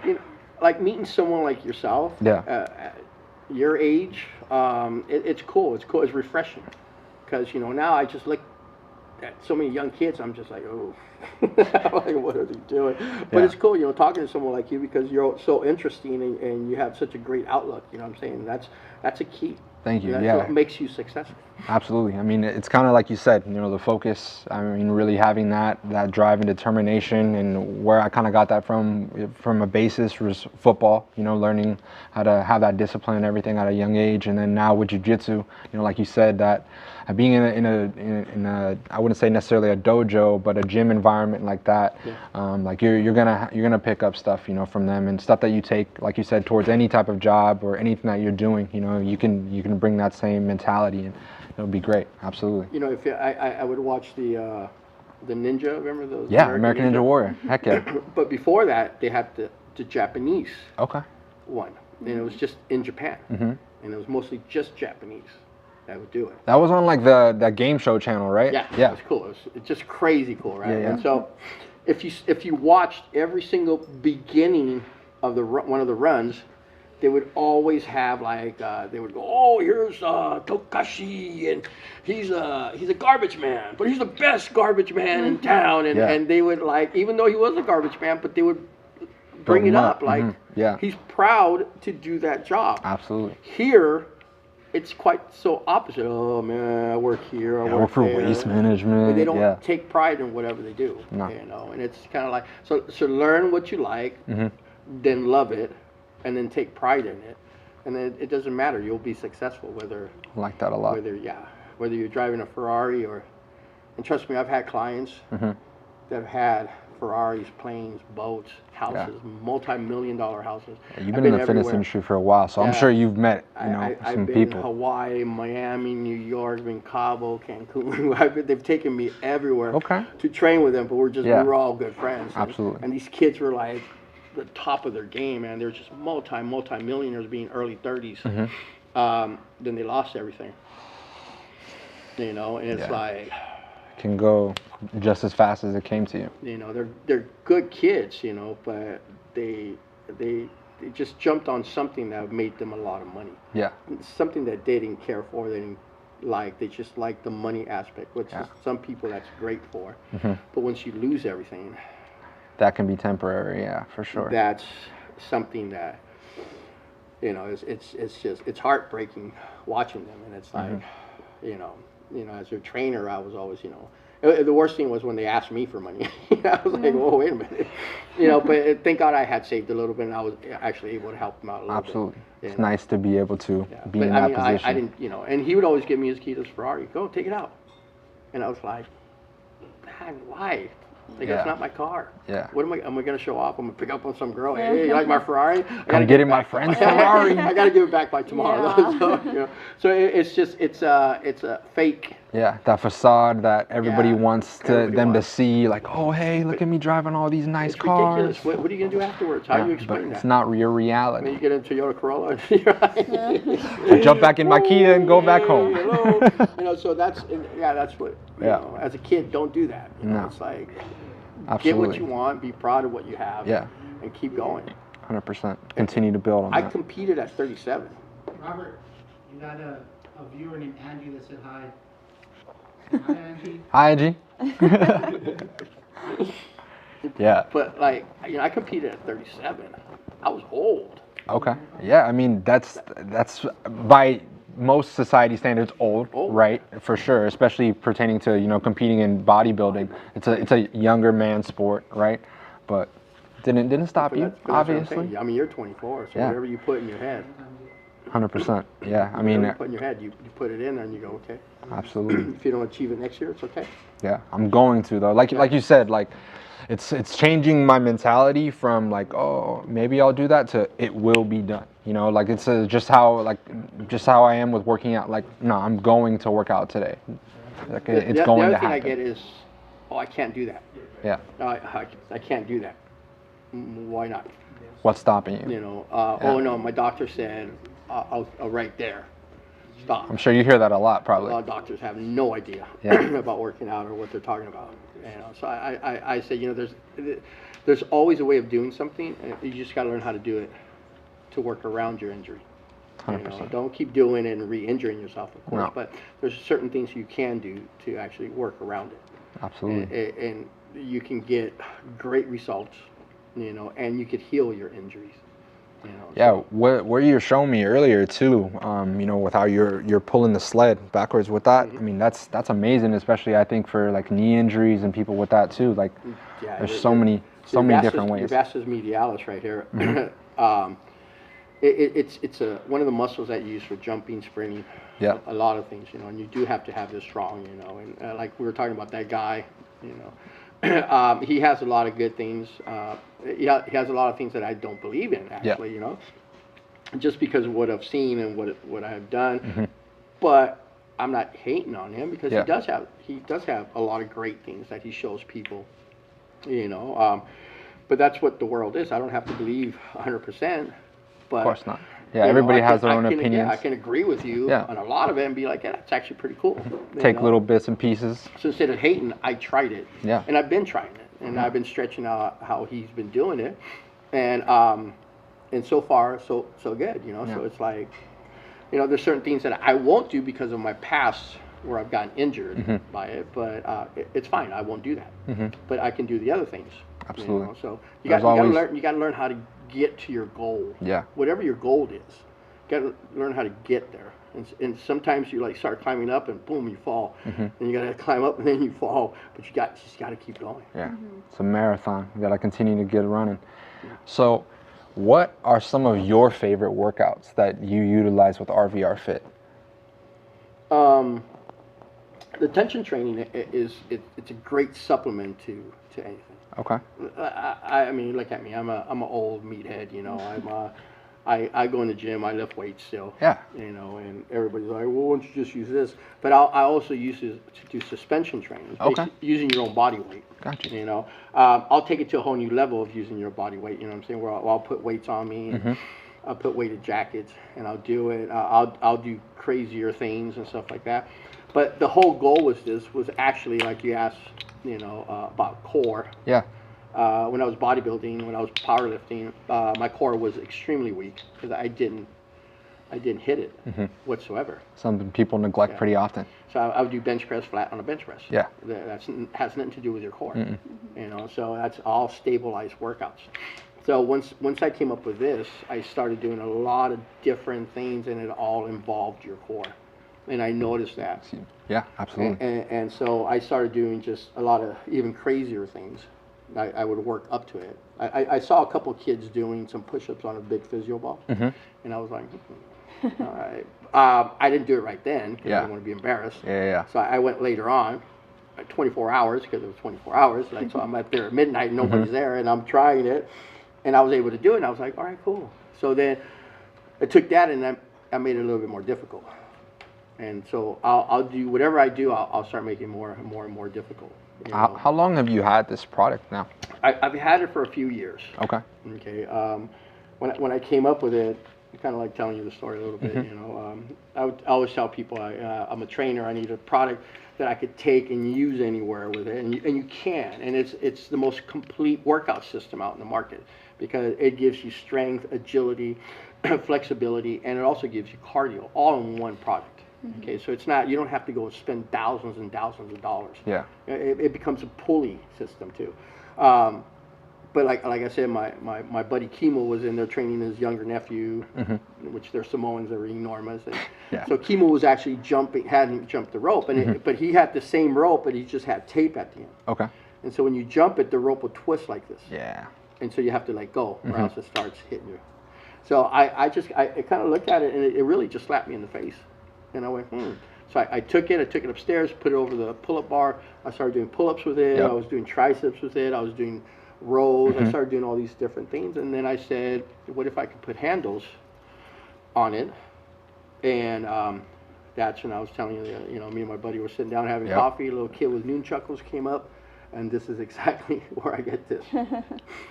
you know, like meeting someone like yourself. Yeah. Your age, it's cool. It's cool. It's refreshing. Because you know now I just look at so many young kids. I'm just like, oh, like what are they doing? But it's cool, you know, talking to someone like you because you're so interesting and you have such a great outlook. You know what I'm saying? That's a key. Thank you. That's what makes you successful. Absolutely. I mean, it's kind of like you said, you know, the focus, I mean, really having that drive and determination, and where I kind of got that from a basis was football, you know, learning how to have that discipline and everything at a young age. And then now with jiu-jitsu, you know, like you said, that being in a I wouldn't say necessarily a dojo, but a gym environment like that, like you're gonna pick up stuff, you know, from them, and stuff that you take, like you said, towards any type of job or anything that you're doing. You know, you can bring that same mentality, and it'll be great. Absolutely. You know, if I would watch the Ninja, remember those? Yeah, American Ninja Warrior. Heck yeah. But before that, they had the Japanese one, and it was just in Japan, and it was mostly just Japanese that would do it. That was on like that game show channel, right? Yeah, it was cool. It's just crazy cool, right? Yeah. And so, if you watched every single beginning of one of the runs, they would always have like they would go, oh, here's Tokashi, and he's a garbage man, but he's the best garbage man in town, and they would like, even though he was a garbage man, but they would bring it up like he's proud to do that job. Absolutely. Here, it's quite so opposite. Oh man, I work here. I work for there. waste management. But they don't take pride in whatever they do. No. You know, and it's kind of like so learn what you like, then love it, and then take pride in it, and then it doesn't matter. You'll be successful whether I like that a lot. Whether you're driving a Ferrari or, and trust me, I've had clients that have had Ferraris, planes, boats, houses, multi-million-dollar houses. Yeah, you've been in the fitness industry for a while, so I'm sure you've met, some I've been people. in Hawaii, Miami, New York, been Cabo, Cancun. They've taken me everywhere to train with them, but we were all good friends. Absolutely. And these kids were like the top of their game, man. They were just multi-millionaires, being early 30s. Then they lost everything. You know, and it's like, can go just as fast as it came to you. You know, they're good kids, you know, but they just jumped on something that made them a lot of money. Yeah. Something that they didn't care for, they didn't like. They just like the money aspect, which is some people that's great for. But once you lose everything, that can be temporary. Yeah, for sure. That's something that, you know, it's heartbreaking watching them, and it's like, you know, as their trainer, I was always, you know, the worst thing was when they asked me for money. I was like, whoa, wait a minute. You know, but thank God I had saved a little bit, and I was actually able to help them out a little bit. Absolutely. It's nice to be able to be but in that position. I didn't, you know, and he would always give me his key to his Ferrari. Go, take it out. And I was like, man, why? Like, that's not my car. Yeah. What am I going to show off? I'm going to pick up on some girl. Hey, you like my Ferrari? I'm getting my friend's Ferrari. I got to give it back by tomorrow. So, you know, so it's just, it's a fake. Yeah, that facade that everybody wants them to see, like, oh, hey, look at me driving all these nice cars. Ridiculous. What are you going to do afterwards? How do you explain that? It's not your reality. When you get a Toyota Corolla, I jump back in my Kia and go back home. Hello. You know, so that's what, you know, as a kid, don't do that. You know, it's like, get what you want, be proud of what you have, and keep going. 100%. Continue to build on that. I competed at 37. Robert, you got a viewer named Angie that said hi. Hi, Angie. Hi, Angie. Yeah. But like, you know, I competed at 37. I was old. Okay. Yeah, I mean, that's by most society standards old, right? For sure, especially pertaining to, you know, competing in bodybuilding. It's a younger man sport, right? But didn't stop you, obviously. I mean, you're 24, so whatever you put in your head. 100%. Yeah, I mean, whatever you put in your head, you put it in there and you go, okay. Absolutely. If you don't achieve it next year, it's okay. Yeah, I'm going to though. Like you said, like it's changing my mentality from like, oh, maybe I'll do that to it will be done. You know, like it's just how I am with working out. Like, no, I'm going to work out today. Like it's going to happen. The other thing I get is, oh, I can't do that. Yeah. No, I can't do that. Why not? What's stopping you? You know, oh no, my doctor said, I'll right there. Stop. I'm sure you hear that a lot, probably. A lot of doctors have no idea about working out or what they're talking about. You know, so I say, you know, there's always a way of doing something, and you just got to learn how to do it to work around your injury. 100%. You know, don't keep doing it and re-injuring yourself, of course. No. But there's certain things you can do to actually work around it. Absolutely. And you can get great results, you know, and you could heal your injuries. You know, yeah, what you were showing me earlier too, you know, with how you're pulling the sled backwards with that. I mean, that's amazing, especially I think for like knee injuries and people with that too. Like, there's so many different ways. Your vastus medialis right here. It's one of the muscles that you use for jumping, sprinting, a lot of things, you know, and you do have to have this strong, you know, and like we were talking about that guy, you know. He has a lot of good things. He has a lot of things that I don't believe in, actually, you know, just because of what I've seen and what I've done. But I'm not hating on him because he does have a lot of great things that he shows people, you know. But that's what the world is. I don't have to believe 100%. But, of course not. Yeah, everybody has their own opinions. Yeah, I can agree with you on a lot of it and be like, yeah, it's actually pretty cool. Take little bits and pieces. So instead of hating, I tried it. Yeah. And I've been trying it. And I've been stretching out how he's been doing it. And and so far, so good, you know. Yeah. So it's like, you know, there's certain things that I won't do because of my past where I've gotten injured by it, but it's fine. I won't do that. But I can do the other things. Absolutely. You know? So you There's got to always- learn. You got to learn how to get to your goal. Yeah. Whatever your goal is, you got to learn how to get there. And sometimes you like start climbing up and boom, you fall. And you got to climb up and then you fall. But you just got to keep going. Yeah, it's a marathon. You gotta continue to get running. So, what are some of your favorite workouts that you utilize with RVR Fit? The tension training it's a great supplement to anything. Okay. I mean, look at me. I'm an old meathead. You know, I go in the gym. I lift weights still. Yeah. You know, and everybody's like, well, why don't you just use this? But I also use it to do suspension training. Okay. Using your own body weight. Gotcha. You know, I'll take it to a whole new level of using your body weight. You know what I'm saying? Where I'll put weights on me. And I'll put weighted jackets, and I'll do it. I'll do crazier things and stuff like that. But the whole goal was actually like you asked, you know, about core. Yeah. When I was bodybuilding, when I was powerlifting, my core was extremely weak because I didn't hit it whatsoever. Something people neglect pretty often. So I would do bench press flat on a bench press. Yeah. That has nothing to do with your core. You know, so that's all stabilized workouts. So once I came up with this, I started doing a lot of different things, and it all involved your core. And I noticed that. Yeah, absolutely. And so I started doing just a lot of even crazier things. I would work up to it. I saw a couple kids doing some push-ups on a big physio ball, and I was like, all right. I didn't do it right then because I didn't want to be embarrassed. Yeah. So I went later on, 24 hours, because it was 24 hours. Like, so I'm up there at midnight, and nobody's there, and I'm trying it, and I was able to do it, and I was like, all right, cool. So then I took that, and I made it a little bit more difficult. And so I'll do whatever I do. I'll start making more and more difficult. You know? How long have you had this product now? I've had it for a few years. Okay. Okay. When I came up with it, kind of like telling you the story a little bit. You know, I always tell people I'm a trainer. I need a product that I could take and use anywhere with it, and you can. And it's the most complete workout system out in the market because it gives you strength, agility, flexibility, and it also gives you cardio all in one product. Okay, so it's not, you don't have to go and spend thousands and thousands of dollars. Yeah. It becomes a pulley system too. But like I said, my buddy Kimo was in there training his younger nephew, which they're Samoans, they're enormous. And Yeah. so Kimo was actually hadn't jumped the rope, and but he had the same rope, but he just had tape at the end. Okay. And so when you jump it, the rope will twist like this. Yeah. And so you have to let go, or else it starts hitting you. So I kind of looked at it, and it really just slapped me in the face. And I went, So I took it upstairs, put it over the pull-up bar. I started doing pull-ups with it. Yep. I was doing triceps with it. I was doing rows. I started doing all these different things. And then I said, what if I could put handles on it? And that's when I was telling you, you know, me and my buddy were sitting down having coffee. A little kid with nunchuckles came up. And this is exactly where I get this.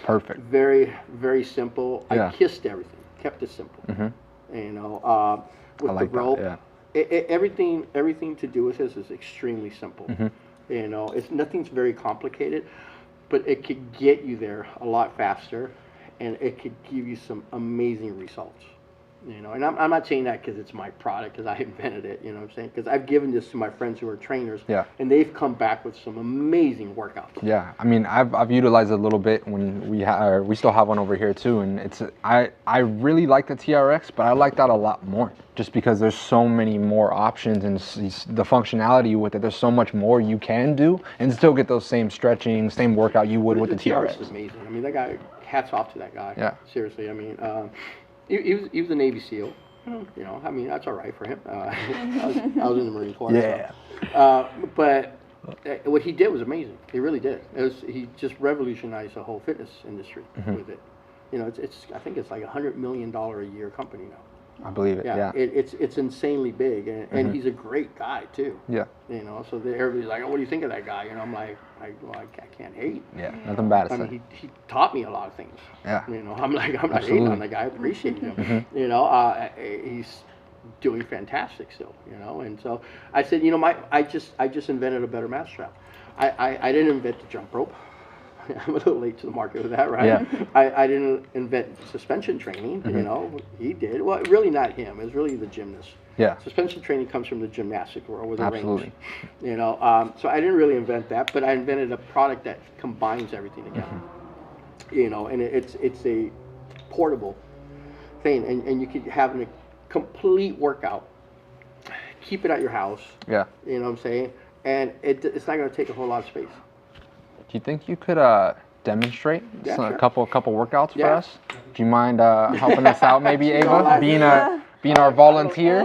Perfect. Very, very simple. Yeah. I kissed everything, kept it simple. You know, with I like the rope. that, Everything to do with this is extremely simple. You know, nothing's very complicated, but it could get you there a lot faster, and it could give you some amazing results. You know, and I'm not saying that because it's my product, because I invented it. You know what I'm saying? Because I've given this to my friends who are trainers, and they've come back with some amazing workouts. Yeah, I mean, I've utilized it a little bit when we still have one over here too, and I really like the TRX, but I like that a lot more, just because there's so many more options and the functionality with it. There's so much more you can do and still get those same stretching, same workout you would with the TRX. is amazing. I mean, that guy. Hats off to that guy. Yeah. Seriously, I mean. He was a Navy SEAL. You know, I mean, that's all right for him. I was in the Marine Corps. Yeah. But what he did was amazing. He really did. He just revolutionized the whole fitness industry with it. You know, I think it's like $100 million a year company now. I believe it. Yeah. It's insanely big, and he's a great guy too. Yeah. You know, so everybody's like, oh, what do you think of that guy? You know, I'm like, I can't hate. Yeah. Nothing bad to I say. mean, he taught me a lot of things. Yeah. You know, I'm not hating on the guy. I appreciate him. You know, he's doing fantastic still. You know, and so I said, you know, I just invented a better mousetrap. I didn't invent the jump rope. I'm a little late to the market with that, right? Yeah. I didn't invent suspension training, you know, he did. Well, really not him, it was really the gymnast. Yeah. Suspension training comes from the gymnastic world or the Absolutely. range. You know, so I didn't really invent that, but I invented a product that combines everything together. You know, and it's a portable thing, and you could have a complete workout, keep it at your house, Yeah. you know what I'm saying, and it's not going to take a whole lot of space. Do you think you could demonstrate Yeah, a sure. couple workouts for Yeah. us? Do you mind helping us out, maybe, Ava, like being our volunteer?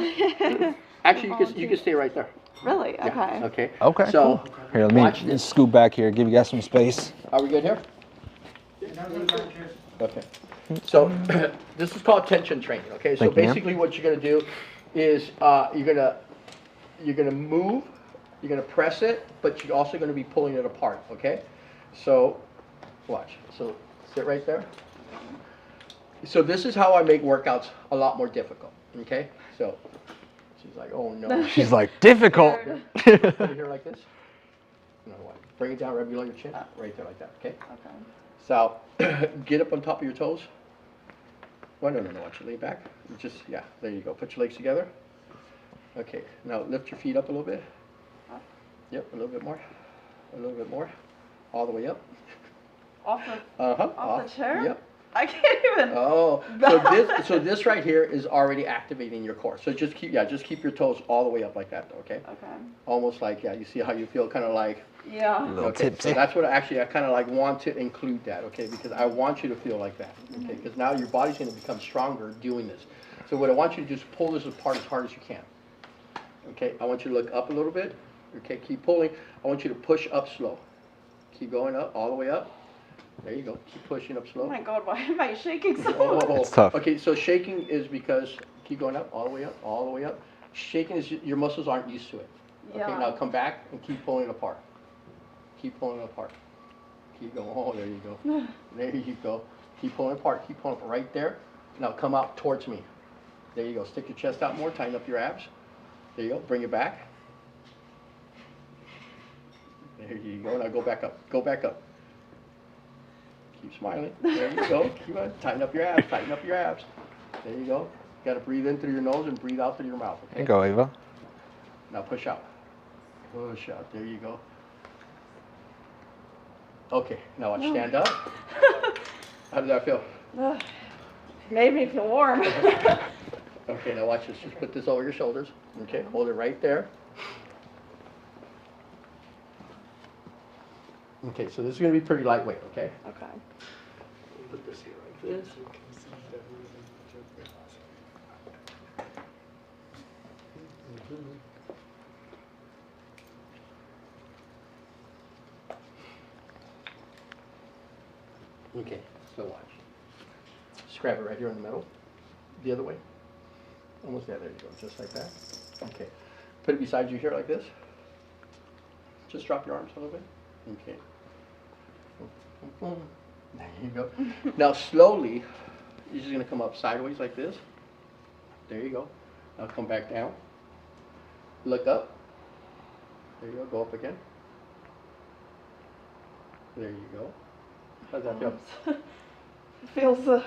Actually, you can stay right there. Really? Okay. Yeah. Okay. Okay. So, Cool. Here, let watch me this. scoot back here. Give you guys some space. Are we good here? Okay. So this is called tension training. Okay. So Thank you, ma'am. basically, what you're gonna do is you're gonna move, you're gonna press it, but you're also gonna be pulling it apart. Okay. So watch. So sit right there. So this is how I make workouts a lot more difficult. Okay. So she's like, oh no. She's like, difficult. Over here like this. No, what? Bring it down right below your chin. Right there like that. Okay. Okay. So, get up on top of your toes. Well, no, watch your lay back. Just, yeah, there you go. Put your legs together. Okay, now lift your feet up a little bit. Yep, a little bit more. A little bit more. All the way up. Off the Uh-huh. off the chair? Yep. I can't even. Oh, so this right here is already activating your core. So just keep your toes all the way up like that, okay? Okay. Almost like, yeah, you see how you feel kind of like, Yeah. Little okay, tipsy. so that's what I kind of like want to include that, okay? Because I want you to feel like that, okay? Because now your body's going to become stronger doing this. So what I want you to do is pull this apart as hard as you can. Okay, I want you to look up a little bit. Okay, keep pulling. I want you to push up slow. Keep going up, all the way up. There you go. Keep pushing up Oh slow. my God, why am I shaking so Oh, much? oh, oh. It's tough. Okay, so shaking is because, keep going up, all the way up, all the way up. Shaking is your muscles aren't used to it. Okay, Yeah. now come back and keep pulling it apart. Keep pulling it apart. Keep going. Oh, there you go. There you go. Keep pulling it apart. Keep pulling it right there. Now come out towards me. There you go. Stick your chest out more. Tighten up your abs. There you go. Bring it back. There you go. Now go back up. Go back up. Keep smiling. There you go. Keep on. Tighten up your abs. Tighten up your abs. There you go. You got to breathe in through your nose and breathe out through your mouth. There Okay. you go, Ava. Now push out. Push out. There you go. Okay. Now watch. Stand up. How did that feel? Ugh. Made me feel warm. Okay. Now watch this. Just put this over your shoulders. Okay. Hold it right there. Okay. So this is going to be pretty lightweight. Okay. Okay. Put this here like this. Okay, so watch. Just grab it right here in the middle. The other way. Almost there, there you go, just like that. Okay. Put it beside you here like this. Just drop your arms a little bit. Okay. There you go. Now slowly, you're just gonna come up sideways like this. There you go. Now come back down. Look up. There you go, go up again. There you go. How's that feel? It feels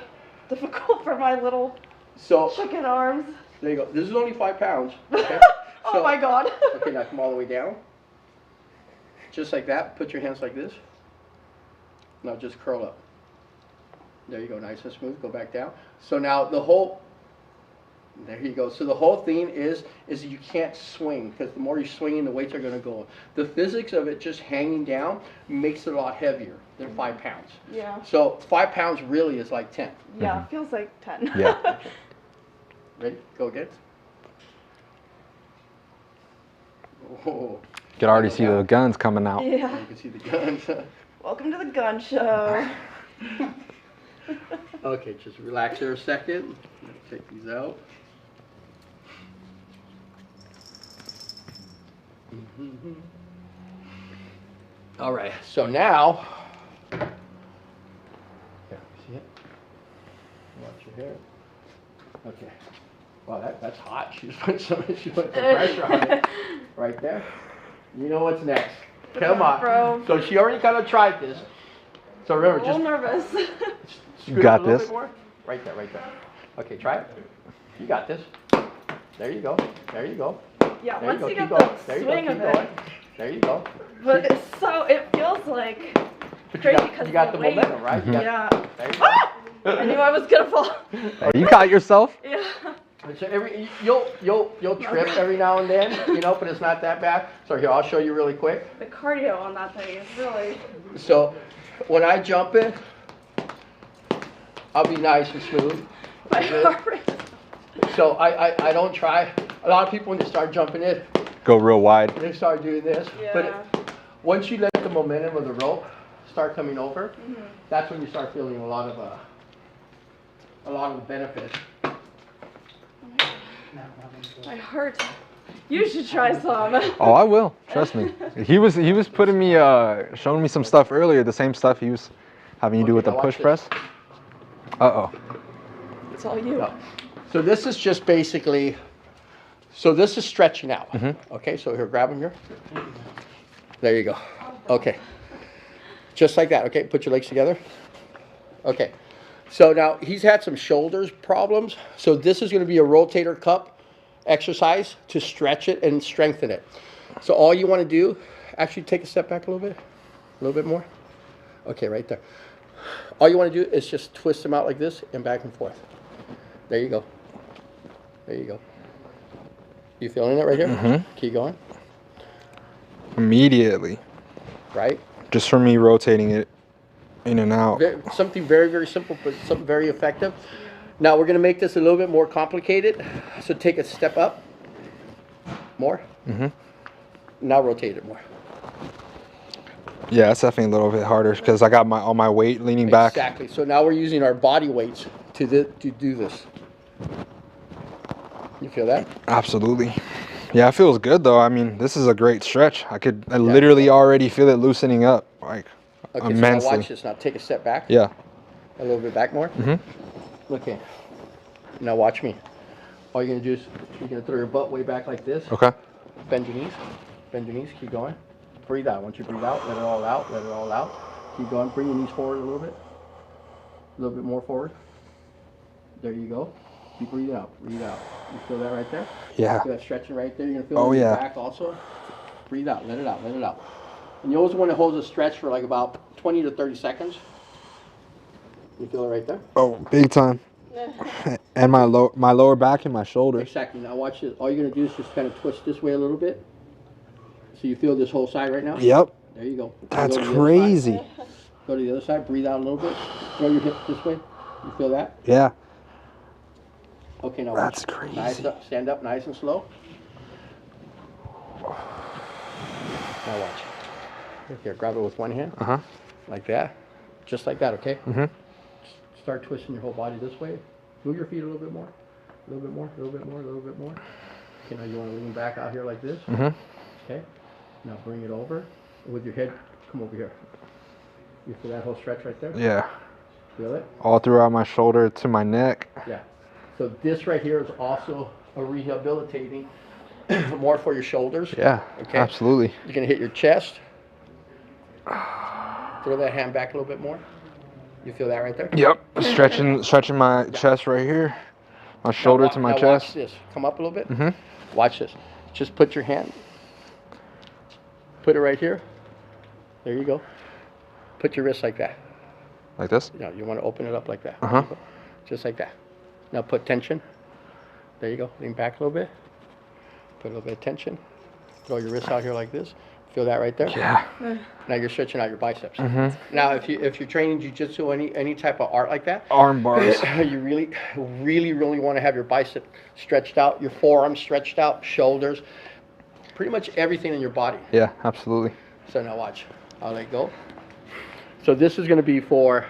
difficult for my little So, chicken arms. there you go. This is only 5 pounds. Okay? Oh So- my God. Okay, now come all the way down. Just like that. Put your hands like this. Now just curl up. There you go, nice and smooth. Go back down. So now the whole, there you go. So the whole thing is you can't swing, because the more you're swinging, the weights are going to go. The physics of it just hanging down makes it a lot heavier than 5 pounds. Yeah. So 5 pounds really is like 10. Yeah, it feels like 10. Yeah. Ready? Go again. Oh, You can already see the guns coming out. Yeah. you can see the guns. Welcome to the gun show. Okay, just relax there a second. Take these out. All right, so now, yeah, see it? Watch your hair. Okay. Wow, that's hot. She put some pressure on it right there. You know what's next? Come on. Bro. So she already kind of tried this. So remember, a little just nervous. scoot got up a little this. bit more. Right there, right there. Okay, try it. You got this. There you go. There you go. Yeah, There you once go. you Keep get going. the There you go. swing Keep of going. it. There you go. But it's so, it feels like But crazy you because got the weight. momentum, right? You got- Yeah. There you go. I knew I was gonna fall. Oh, you caught yourself? Yeah. So you'll trip every now and then, you know, but it's not that bad. So here, I'll show you really quick. The cardio on that thing is really. So when I jump it, I'll be nice and smooth. My heart rate. So I don't try. A lot of people, when they start jumping it, Go real wide. they start doing this. Yeah. But once you let the momentum of the rope start coming over, that's when you start feeling a lot of the benefits. My heart. You should try some. Oh, I will. Trust me. He was putting me, showing me some stuff earlier. The same stuff he was having you do with the now watch push this. press. Uh-oh. It's all you. So this is just basically, so this is stretching out. Okay, so here, grab him here. There you go. Okay. Just like that, okay? Put your legs together. Okay. So now he's had some shoulders problems. So this is going to be a rotator cuff exercise to stretch it and strengthen it. So all you want to do, actually take a step back a little bit more. Okay, right there. All you want to do is just twist them out like this and back and forth. There you go. There you go. You feeling it right here? Keep going. Immediately. Right? Just from me rotating it in and out. Something very, very simple, but something very effective. Now we're going to make this a little bit more complicated. So take a step up. More. Now rotate it more. Yeah, it's definitely a little bit harder because I got all my weight leaning back. Exactly. So now we're using our body weights to do this. You feel that? Absolutely. Yeah, it feels good though. I mean, this is a great stretch. I literally already feel it loosening up, like Okay, immensely. so now watch this. Now take a step back. Yeah. A little bit back more. Okay. Now watch me. All you're gonna do is you're gonna throw your butt way back like this. Okay. Bend your knees. Bend your knees. Keep going. Breathe out. Once you breathe out, let it all out. Let it all out. Keep going. Bring your knees forward a little bit. A little bit more forward. There you go. Keep breathing out. Breathe out. You feel that right there? Yeah. Feel that stretching right there. You're gonna feel Oh, it in your yeah. back also. Breathe out. Let it out. Let it out. And you always want to hold a stretch for like about 20 to 30 seconds. You feel it right there? Oh, big time. And my lower back and my shoulders. Exactly. Now watch this. All you're gonna do is just kind of twist this way a little bit. So you feel this whole side right now? Yep. There you go. That's Go to the other crazy. side. Go to the other side. Breathe out a little bit. Throw your hip this way. You feel that? Yeah. Okay, now That's watch. crazy. Nice up. Stand up nice and slow. Now watch. Here, grab it with one hand. Like that. Just like that, okay? Start twisting your whole body this way. Move your feet a little bit more. A little bit more, a little bit more, a little bit more. Okay, now you want to lean back out here like this. Okay. Now bring it over. With your head, come over here. You feel that whole stretch right there? Yeah. Feel it? All throughout my shoulder to my neck. Yeah. So this right here is also a rehabilitating more for your shoulders. Yeah. Okay. Absolutely. You're going to hit your chest. Throw that hand back a little bit more. You feel that right there? Yep. Stretching my chest right here. My shoulder to my now chest. Watch this. Come up a little bit. Watch this. Just put your hand. Put it right here. There you go. Put your wrist like that. Like this? You know, you want to open it up like that. Uh-huh. Just like that. Now put tension. There you go. Lean back a little bit. Put a little bit of tension. Throw your wrist out here like this. Feel that right there? Yeah. Now you're stretching out your biceps. Now if you're training jiu-jitsu, any type of art like that, Arm bars. you really want to have your bicep stretched out, your forearms stretched out, shoulders, pretty much everything in your body. Yeah, absolutely. So now watch. I'll let go. So this is going to be for.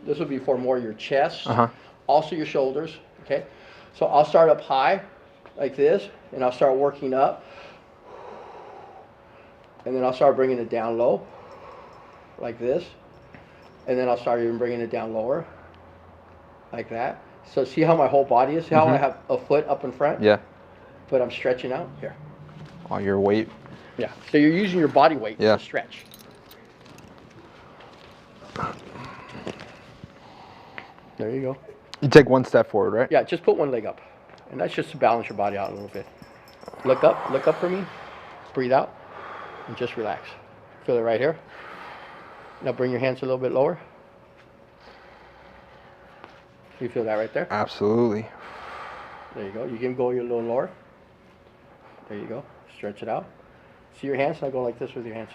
This will be for more your chest, also your shoulders. Okay. So I'll start up high, like this, and I'll start working up. And then I'll start bringing it down low, like this. And then I'll start even bringing it down lower, like that. So see how my whole body is? See how I have a foot up in front? Yeah. But I'm stretching out here. All your weight. Yeah. So you're using your body weight Yeah. to stretch. There you go. You take one step forward, right? Yeah, just put one leg up. And that's just to balance your body out a little bit. Look up for me. Breathe out. And just relax. Feel it right here. Now bring your hands a little bit lower. You feel that right there? Absolutely. There you go. You can go a little lower. There you go. Stretch it out. See your hands? Now go like this with your hands.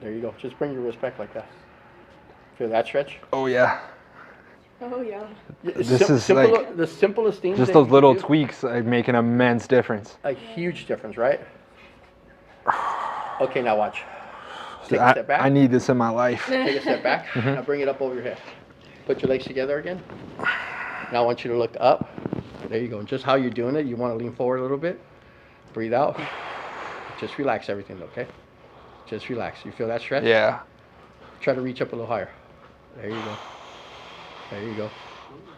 There you go. Just bring your wrist back like that. Feel that stretch? Oh yeah. Oh yeah. This is like the simplest things. just that those you little do, tweaks make an immense difference. a huge difference, right? Okay, now watch. Take a step back. I need this in my life. Take a step back. Now bring it up over your head. Put your legs together again. Now I want you to look up. There you go. And just how you're doing it, you want to lean forward a little bit. Breathe out. Just relax everything, okay? Just relax. You feel that stretch? Yeah. Try to reach up a little higher. There you go. There you go.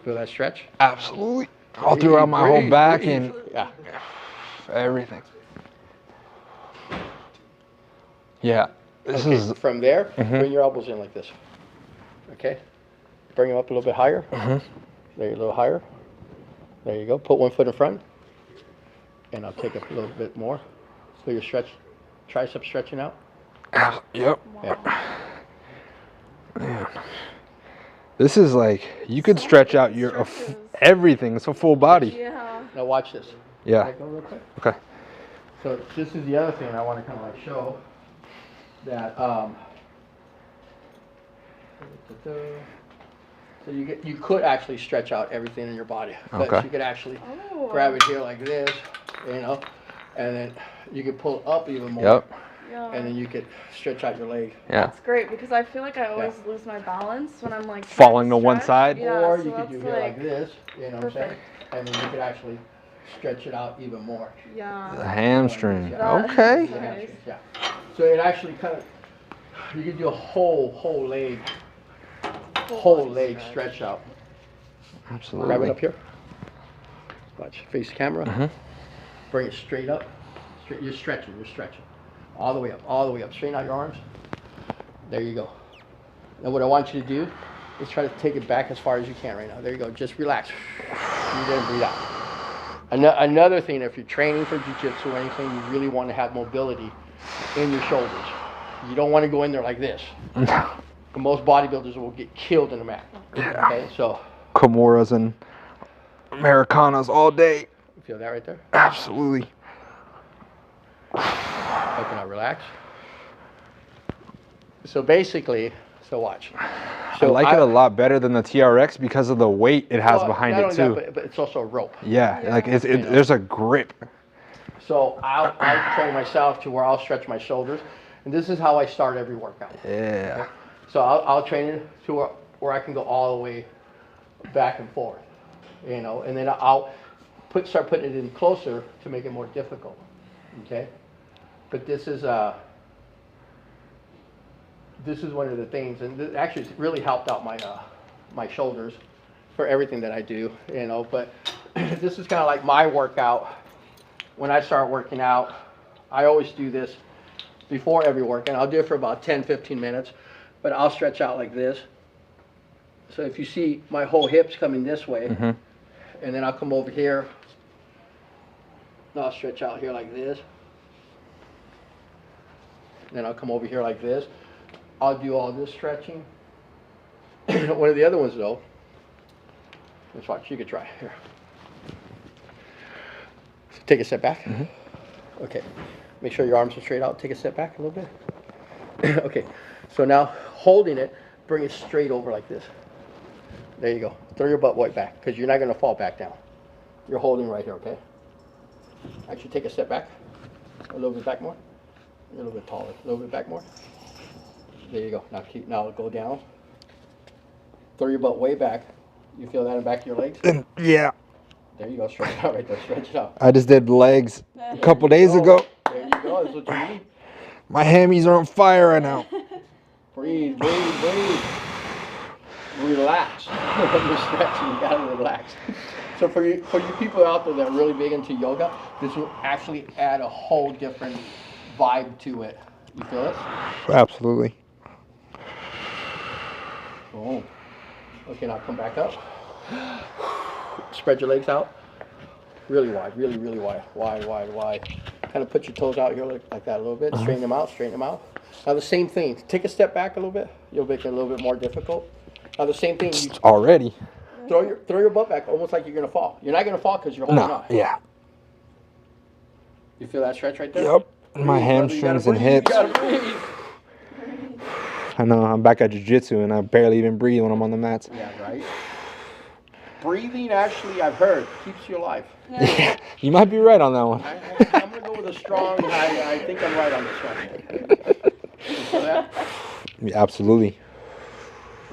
Feel that stretch? Absolutely. All throughout my whole back and Yeah. everything. Yeah. This Okay, is from there, bring your elbows in like this. Okay? Bring them up a little bit higher. There, a little higher. There you go. Put one foot in front. And I'll take up a little bit more. Feel your stretch, tricep stretching out. Yep. Yeah. Man. This is like you could stretch out your everything. It's a full body. Yeah. Now watch this. Yeah. Can I go real quick? Okay. So this is the other thing I want to kind of like show that so you could actually stretch out everything in your body. But Okay. you could actually Oh. grab it here like this, you know, and then you could pull up even more. Yep. Yeah. And then you could stretch out your leg. Yeah. It's great because I feel like I always lose my balance when I'm like Falling to trying one stretch. side? Yeah, Or so you could do that's here like this, you know what I'm saying? perfect. And then you could actually stretch it out even more. The Yeah. hamstring. That- Okay. The Nice. hamstrings, yeah. So it actually kind of, you could do a whole leg stretch out. Absolutely. Grab it up here. Watch, face the camera. Bring it straight up. You're stretching. All the way up. Straighten out your arms. There you go. Now what I want you to do is try to take it back as far as you can right now. There you go. Just relax. Breathe in, breathe out. Another thing, if you're training for jiu-jitsu or anything, you really want to have mobility in your shoulders. You don't want to go in there like this. Most bodybuilders will get killed in the mat. Yeah. Okay, so Kimuras and Americanas all day. you feel that right there? Absolutely. Okay, now relax. So basically, watch. I like it a lot better than the TRX because of the weight it has Well, behind not it only too. that, but it's also a rope. Yeah, like there's a grip. So I'll train myself to where I'll stretch my shoulders, and this is how I start every workout. Yeah. So I'll train it to where I can go all the way back and forth, you know, and then I'll start putting it in closer to make it more difficult. Okay, but this is one of the things, and this actually it's really helped out my shoulders for everything that I do, you know. But this is kind of like my workout. When I start working out, I always do this before every workout. I'll do it for about 10-15 minutes, but I'll stretch out like this. So if you see my whole hips coming this way, and then I'll come over here, and I'll stretch out here like this. Then I'll come over here like this. I'll do all this stretching. One of the other ones though, let's watch, you could try here. Take a step back. Okay, make sure your arms are straight out. Take a step back a little bit. Okay, so now holding it, bring it straight over like this. There you go. Throw your butt right back because you're not going to fall back down. You're holding right here, okay? Actually, take a step back. A little bit back more. You're a little bit taller. A little bit back more. There you go. Now go down. Throw your butt way back. You feel that in the back of your legs? Yeah. There you go. Stretch it out right there. Stretch it out. I just did legs a couple days ago. There you go. That's what you need. My hammies are on fire right now. Breathe, breathe, breathe. Relax. When you're stretching, you gotta relax. So for you people out there that are really big into yoga, this will actually add a whole different vibe to it. You feel it? Absolutely. Boom. Okay, now come back up. Spread your legs out. Really wide, really, really wide. Wide, wide, wide. Kind of put your toes out here like that a little bit. Straighten them out, straighten them out. Now the same thing. Take a step back a little bit. You'll make it a little bit more difficult. Now the same thing. You Already? throw your butt back almost like you're going to fall. You're not going to fall because you're holding on. Yeah. You feel that stretch right there? Yep. My hamstrings and hips. You gotta breathe. I know, I'm back at jiu-jitsu and I barely even breathe when I'm on the mats. Yeah, right. Breathing, actually, I've heard, keeps you alive. Yeah, you might be right on that one. I'm going to go with a strong, I think I'm right on this one. You feel that? Yeah, absolutely.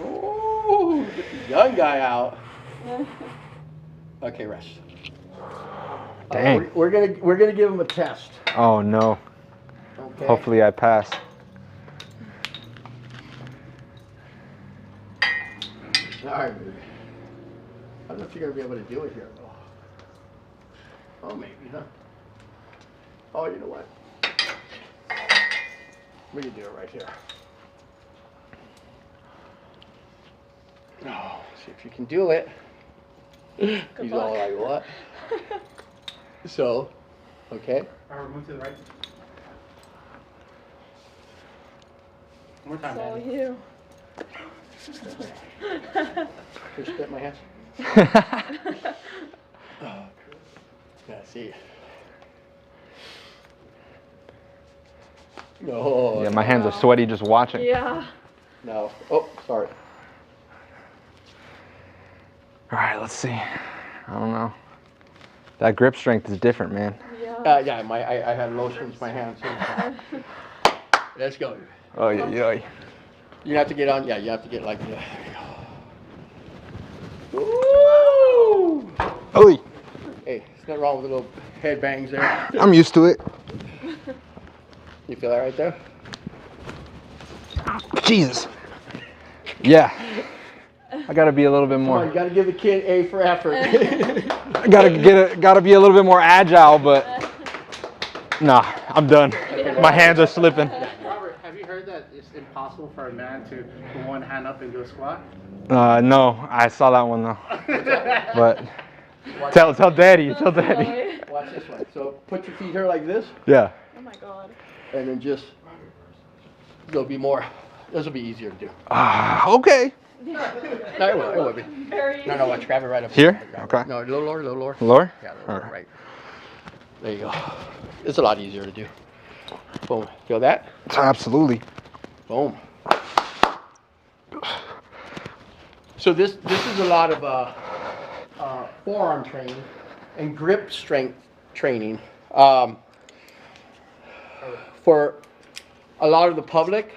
Ooh, get the young guy out. Okay, rest. Dang. We're gonna give him a test. Oh no. Okay. Hopefully I pass. All right, baby. I don't know if you're gonna be able to do it here, though. Oh, maybe, huh? Oh, you know what? We can do it right here. Oh, see if you can do it. He's all like, what? So, okay. All right, move to the right. One more time, So Danny. you. Can you spit my hands? Yeah, see. No. Yeah, my hands are sweaty just watching. Yeah. No. Oh, sorry. All right, let's see. I don't know. That grip strength is different, man. Yeah. Yeah, I had lotions in my hands. Let's go. Oh yeah, yeah. You have to get on. Yeah, you have to get like. Yeah. Woo! Oi. Hey, there's nothing wrong with the little head bangs there. I'm used to it. You feel that right there? Jesus. Yeah. I gotta be a little bit Come on, more. you gotta give the kid A for effort. I gotta be a little bit more agile, but nah, I'm done. My hands are slipping. Robert, have you heard that it's impossible for a man to put one hand up and do a squat? No, I saw that one though. But tell Daddy. Really? Watch this one. So put your feet here like this, Yeah. Oh my god. and then just. There'll be more. This will be easier to do. Okay. No, it will be. Very No, watch. Grab it right up. Here? Grab Okay. it. No, a little lower, a little lower. Lower? Yeah, a little All lower, right. right. There you go. It's a lot easier to do. Boom. Feel that? Absolutely. Boom. So this is a lot of forearm training and grip strength training for a lot of the public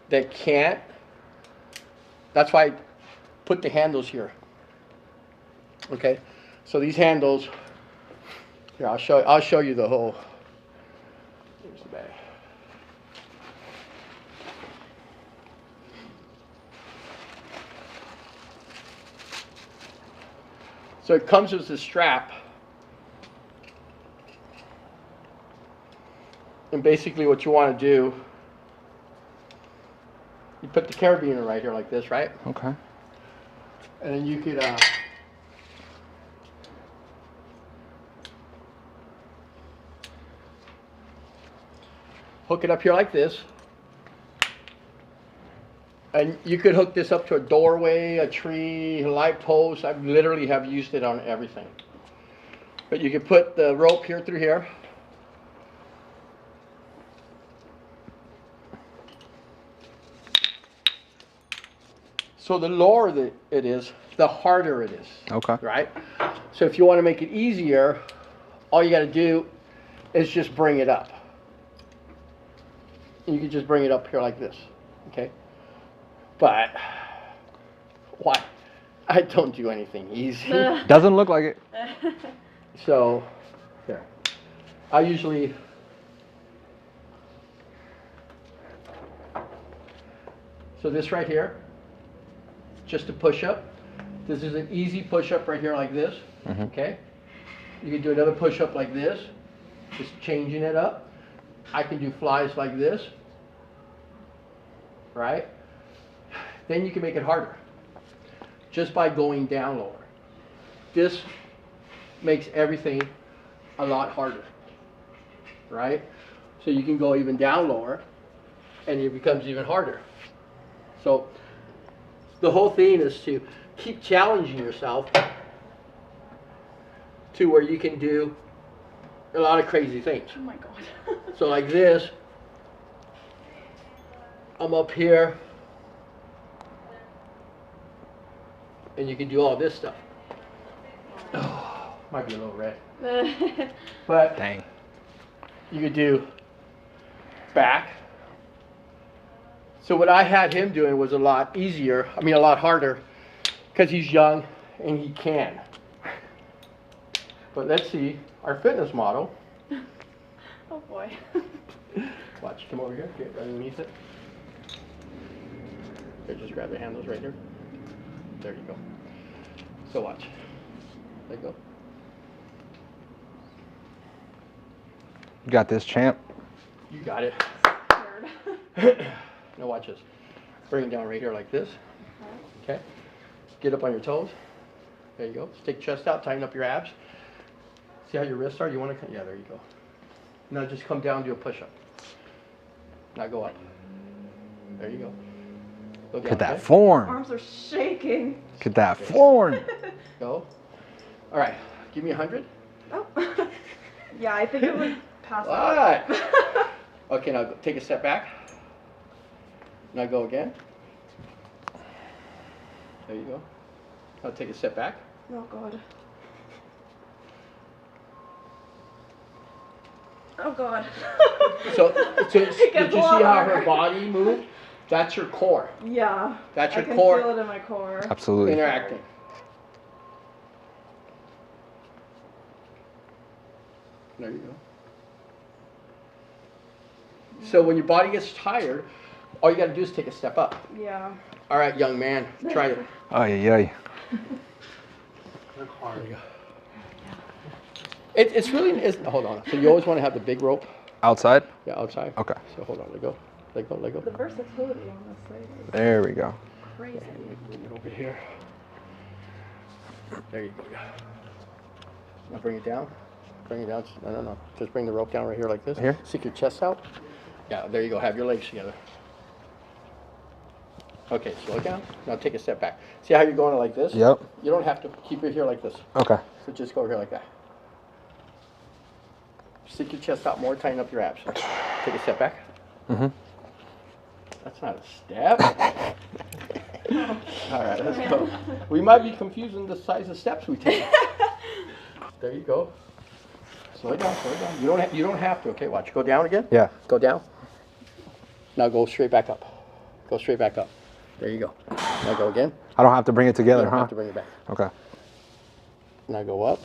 that can't. That's why I put the handles here. Okay, so these handles. Here, I'll show you the whole. Here's the bag. So it comes with a strap. And basically what you want to do, you put the carabiner right here like this, right? Okay. And then you could hook it up here like this. And you could hook this up to a doorway, a tree, a light post. I literally have used it on everything. But you could put the rope here through here. So the lower that it is, the harder it is. Okay. Right? So if you want to make it easier, all you got to do is just bring it up. You can just bring it up here like this. Okay? But why? I don't do anything easy. Doesn't look like it. So, here. I usually so this right here, just a push-up. This is an easy push-up right here like this. Okay? You can do another push-up like this, just changing it up. I can do flies like this, right? then you can make it harder just by going down lower. This makes everything a lot harder, right? So you can go even down lower and it becomes even harder. So the whole thing is to keep challenging yourself to where you can do a lot of crazy things. Oh my god. So like this, I'm up here, and you can do all this stuff. Oh, might be a little red. But Dang. you could do back. So what I had him doing was a lot easier, I mean a lot harder, because he's young and he can. But let's see our fitness model. Oh boy. Watch, come over here, get underneath it. Here, just grab the handles right here. There you go. So watch. There you go. You got this, champ. You got it. Scared. Now watch this. Bring it down right here like this. Okay. Get up on your toes. There you go. Stick chest out, tighten up your abs. See how your wrists are? You want to, yeah, there you go. Now just come down, do a push-up. Now go up. There you go. Go down, Look at that okay? form. Arms are shaking. Look at that form. Go. All right. Give me 100. Oh. Yeah, I think it would pass All out. right. Okay, now take a step back. Now go again. There you go. Now take a step back. Oh god. Oh god. So did you gets see a lot how her harder. body moved? That's your core Yeah. That's your I can core. feel it in my core. Absolutely. interacting. There you go. So when your body gets tired, all you got to do is take a step up. Yeah. All right, young man, try it. Oh, yeah, yeah. There you go. It's really, hold on. So you always want to have the big rope, Outside? yeah, outside. Okay. So hold on, let go, let go, let go. The versatility on this thing is There we go. crazy. Bring it over here. There you go. Now bring it down. Bring it down. No. Just bring the rope down right here like this. Here? Stick your chest out. Yeah, there you go. Have your legs together. Okay, slow it down. Now take a step back. See how you're going like this? Yep. You don't have to keep it here like this. Okay. So just go over here like that. Stick your chest out more, tighten up your abs. Take a step back. Mm-hmm. That's not a step. All right, let's go. We might be confusing the size of steps we take. There you go. Slow it down, slow it down. You don't have to. Okay, watch. Go down again. Yeah. Go down. Now go straight back up. Go straight back up. There you go. Now go again. I don't have to bring it You together, don't huh? have to bring it back. Okay. Now go up.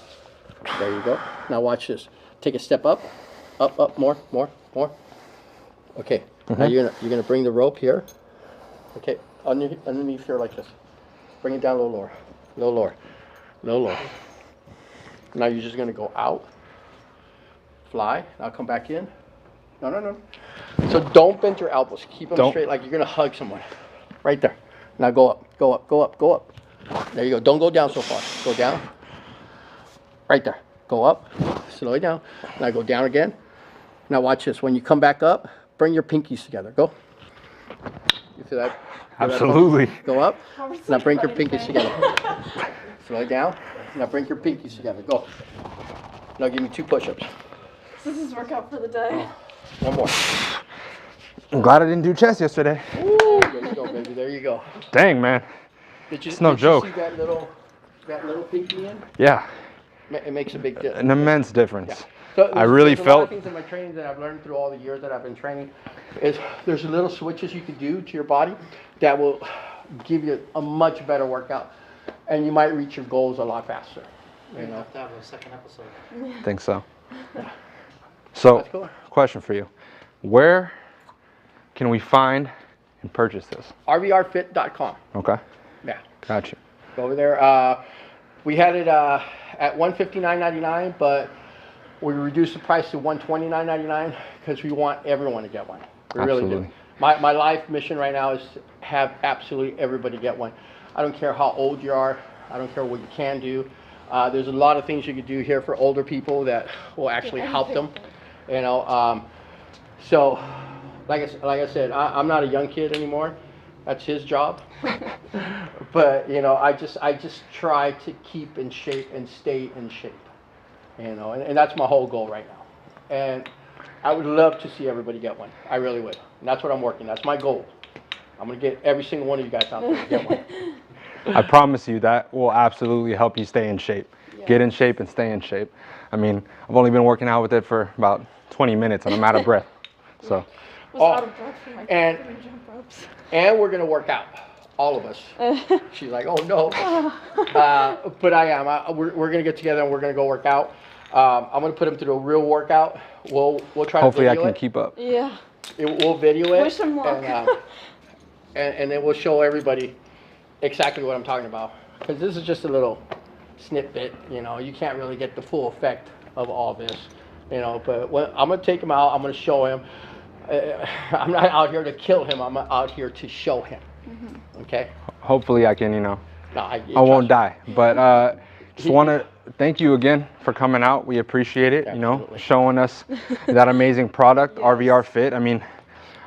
There you go. Now watch this. Take a step up. Up, more. Okay. Now you're gonna bring the rope here. Okay. Underneath here like this. Bring it down a little lower. Lower. Now you're just gonna go out. Fly. Now come back in. No. So don't bend your elbows. Keep them straight like you're gonna hug someone. Right there. Now go up. There you go. Don't go down so far. Go down. Right there. Go up. Slow it down. Now go down again. Now watch this. When you come back up, bring your pinkies together. Go. You feel that? Feel that Absolutely. punch? Go up. Now bring your Everything. pinkies together. Slow it down. Now bring your pinkies together. Go. Now give me 2 push-ups. This is workout for the day. One more. I'm glad I didn't do chest yesterday. Ooh, there you go, baby. There you go. Dang, man. It's no joke. You see that little pinky in? Yeah. It makes a big difference. An immense difference. So I really there's a lot of felt. things in my training that I've learned through all the years that I've been training is there's little switches you can do to your body that will give you a much better workout, and you might reach your goals a lot faster. We have to have a second episode. Think so. So, That's cool. question for you. Where can we find and purchase this? RVRfit.com. Okay. Yeah, Gotcha. go over there. We had it at $159.99, but we reduced the price to $129.99 because we want everyone to get one. We really do. Absolutely. My life mission right now is to have absolutely everybody get one. I don't care how old you are. I don't care what you can do. There's a lot of things you could do here for older people that will actually help them. You know, so like I said, I'm not a young kid anymore. That's his job. But you know, I just try to keep in shape and stay in shape. You know, and that's my whole goal right now. And I would love to see everybody get one. I really would. And that's what I'm working. That's my goal. I'm gonna get every single one of you guys out there to get one. I promise you that will absolutely help you stay in shape. Yeah. Get in shape and stay in shape. I mean, I've only been working out with it for about 20 minutes and I'm out of breath. So. Was out of breath from my and jump ropes. and we're gonna work out, all of us. She's like, oh no. But I am. We're gonna get together and we're gonna go work out. I'm gonna put him through a real workout. We'll try Hopefully to I video can it. keep up. Yeah. We'll video it. Wish him luck. And then we'll show everybody exactly what I'm talking about. Because this is just a little snippet, you know. You can't really get the full effect of all this, you know. But I'm going to take him out. I'm going to show him. I'm not out here to kill him. I'm out here to show him. Mm-hmm. Okay? Hopefully I can, you know, No, I won't die. But just want to thank you again for coming out. We appreciate it, you know, Absolutely. showing us that amazing product, Yes. RVR Fit. I mean,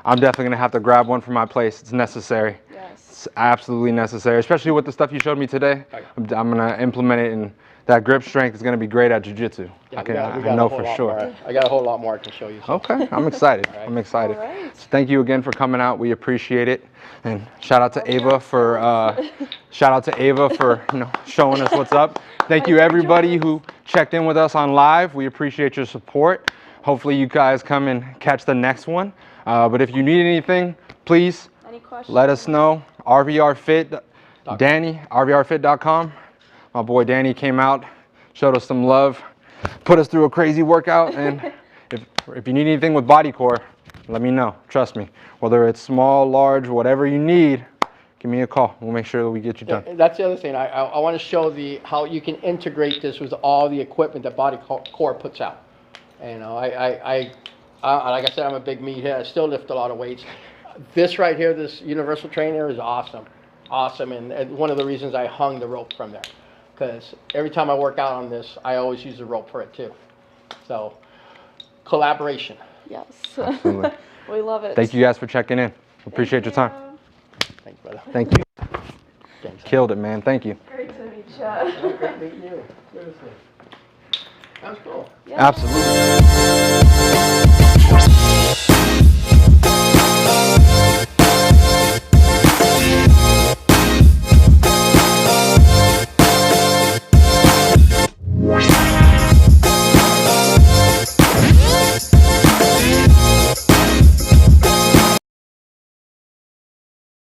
I'm definitely going to have to grab one for my place. It's necessary. Yes. It's absolutely necessary, especially with the stuff you showed me today. I'm going to implement it, and that grip strength is going to be great at jiu-jitsu. Yeah, I know for sure. I got a whole lot more I can show you. So. Okay, I'm excited. All right. I'm excited. All right. So thank you again for coming out. We appreciate it, and shout out to Ava for you know, showing us what's up. Thank you everybody who checked in with us on live. We appreciate your support. Hopefully you guys come and catch the next one. But if you need anything, please Any questions? let us know. RVR Fit, Danny, RVRFit.com. My boy Danny came out, showed us some love, put us through a crazy workout, and if you need anything with BodyKore, let me know. Trust me. Whether it's small, large, whatever you need, give me a call. We'll make sure that we get you done. That's the other thing. I want to show how you can integrate this with all the equipment that BodyKore puts out. You know, like I said, I'm a big meathead. I still lift a lot of weights. This right here, this universal trainer is awesome. Awesome, and one of the reasons I hung the rope from there. Because every time I work out on this, I always use the rope for it too. So, collaboration. Yes. Absolutely. We love it. Thank you guys for checking in. Appreciate your time. Thanks, brother. Thank you. Thanks. Killed it, man. Thank you. Great to meet you. Great meeting you. Seriously. That was cool. Yeah. Absolutely.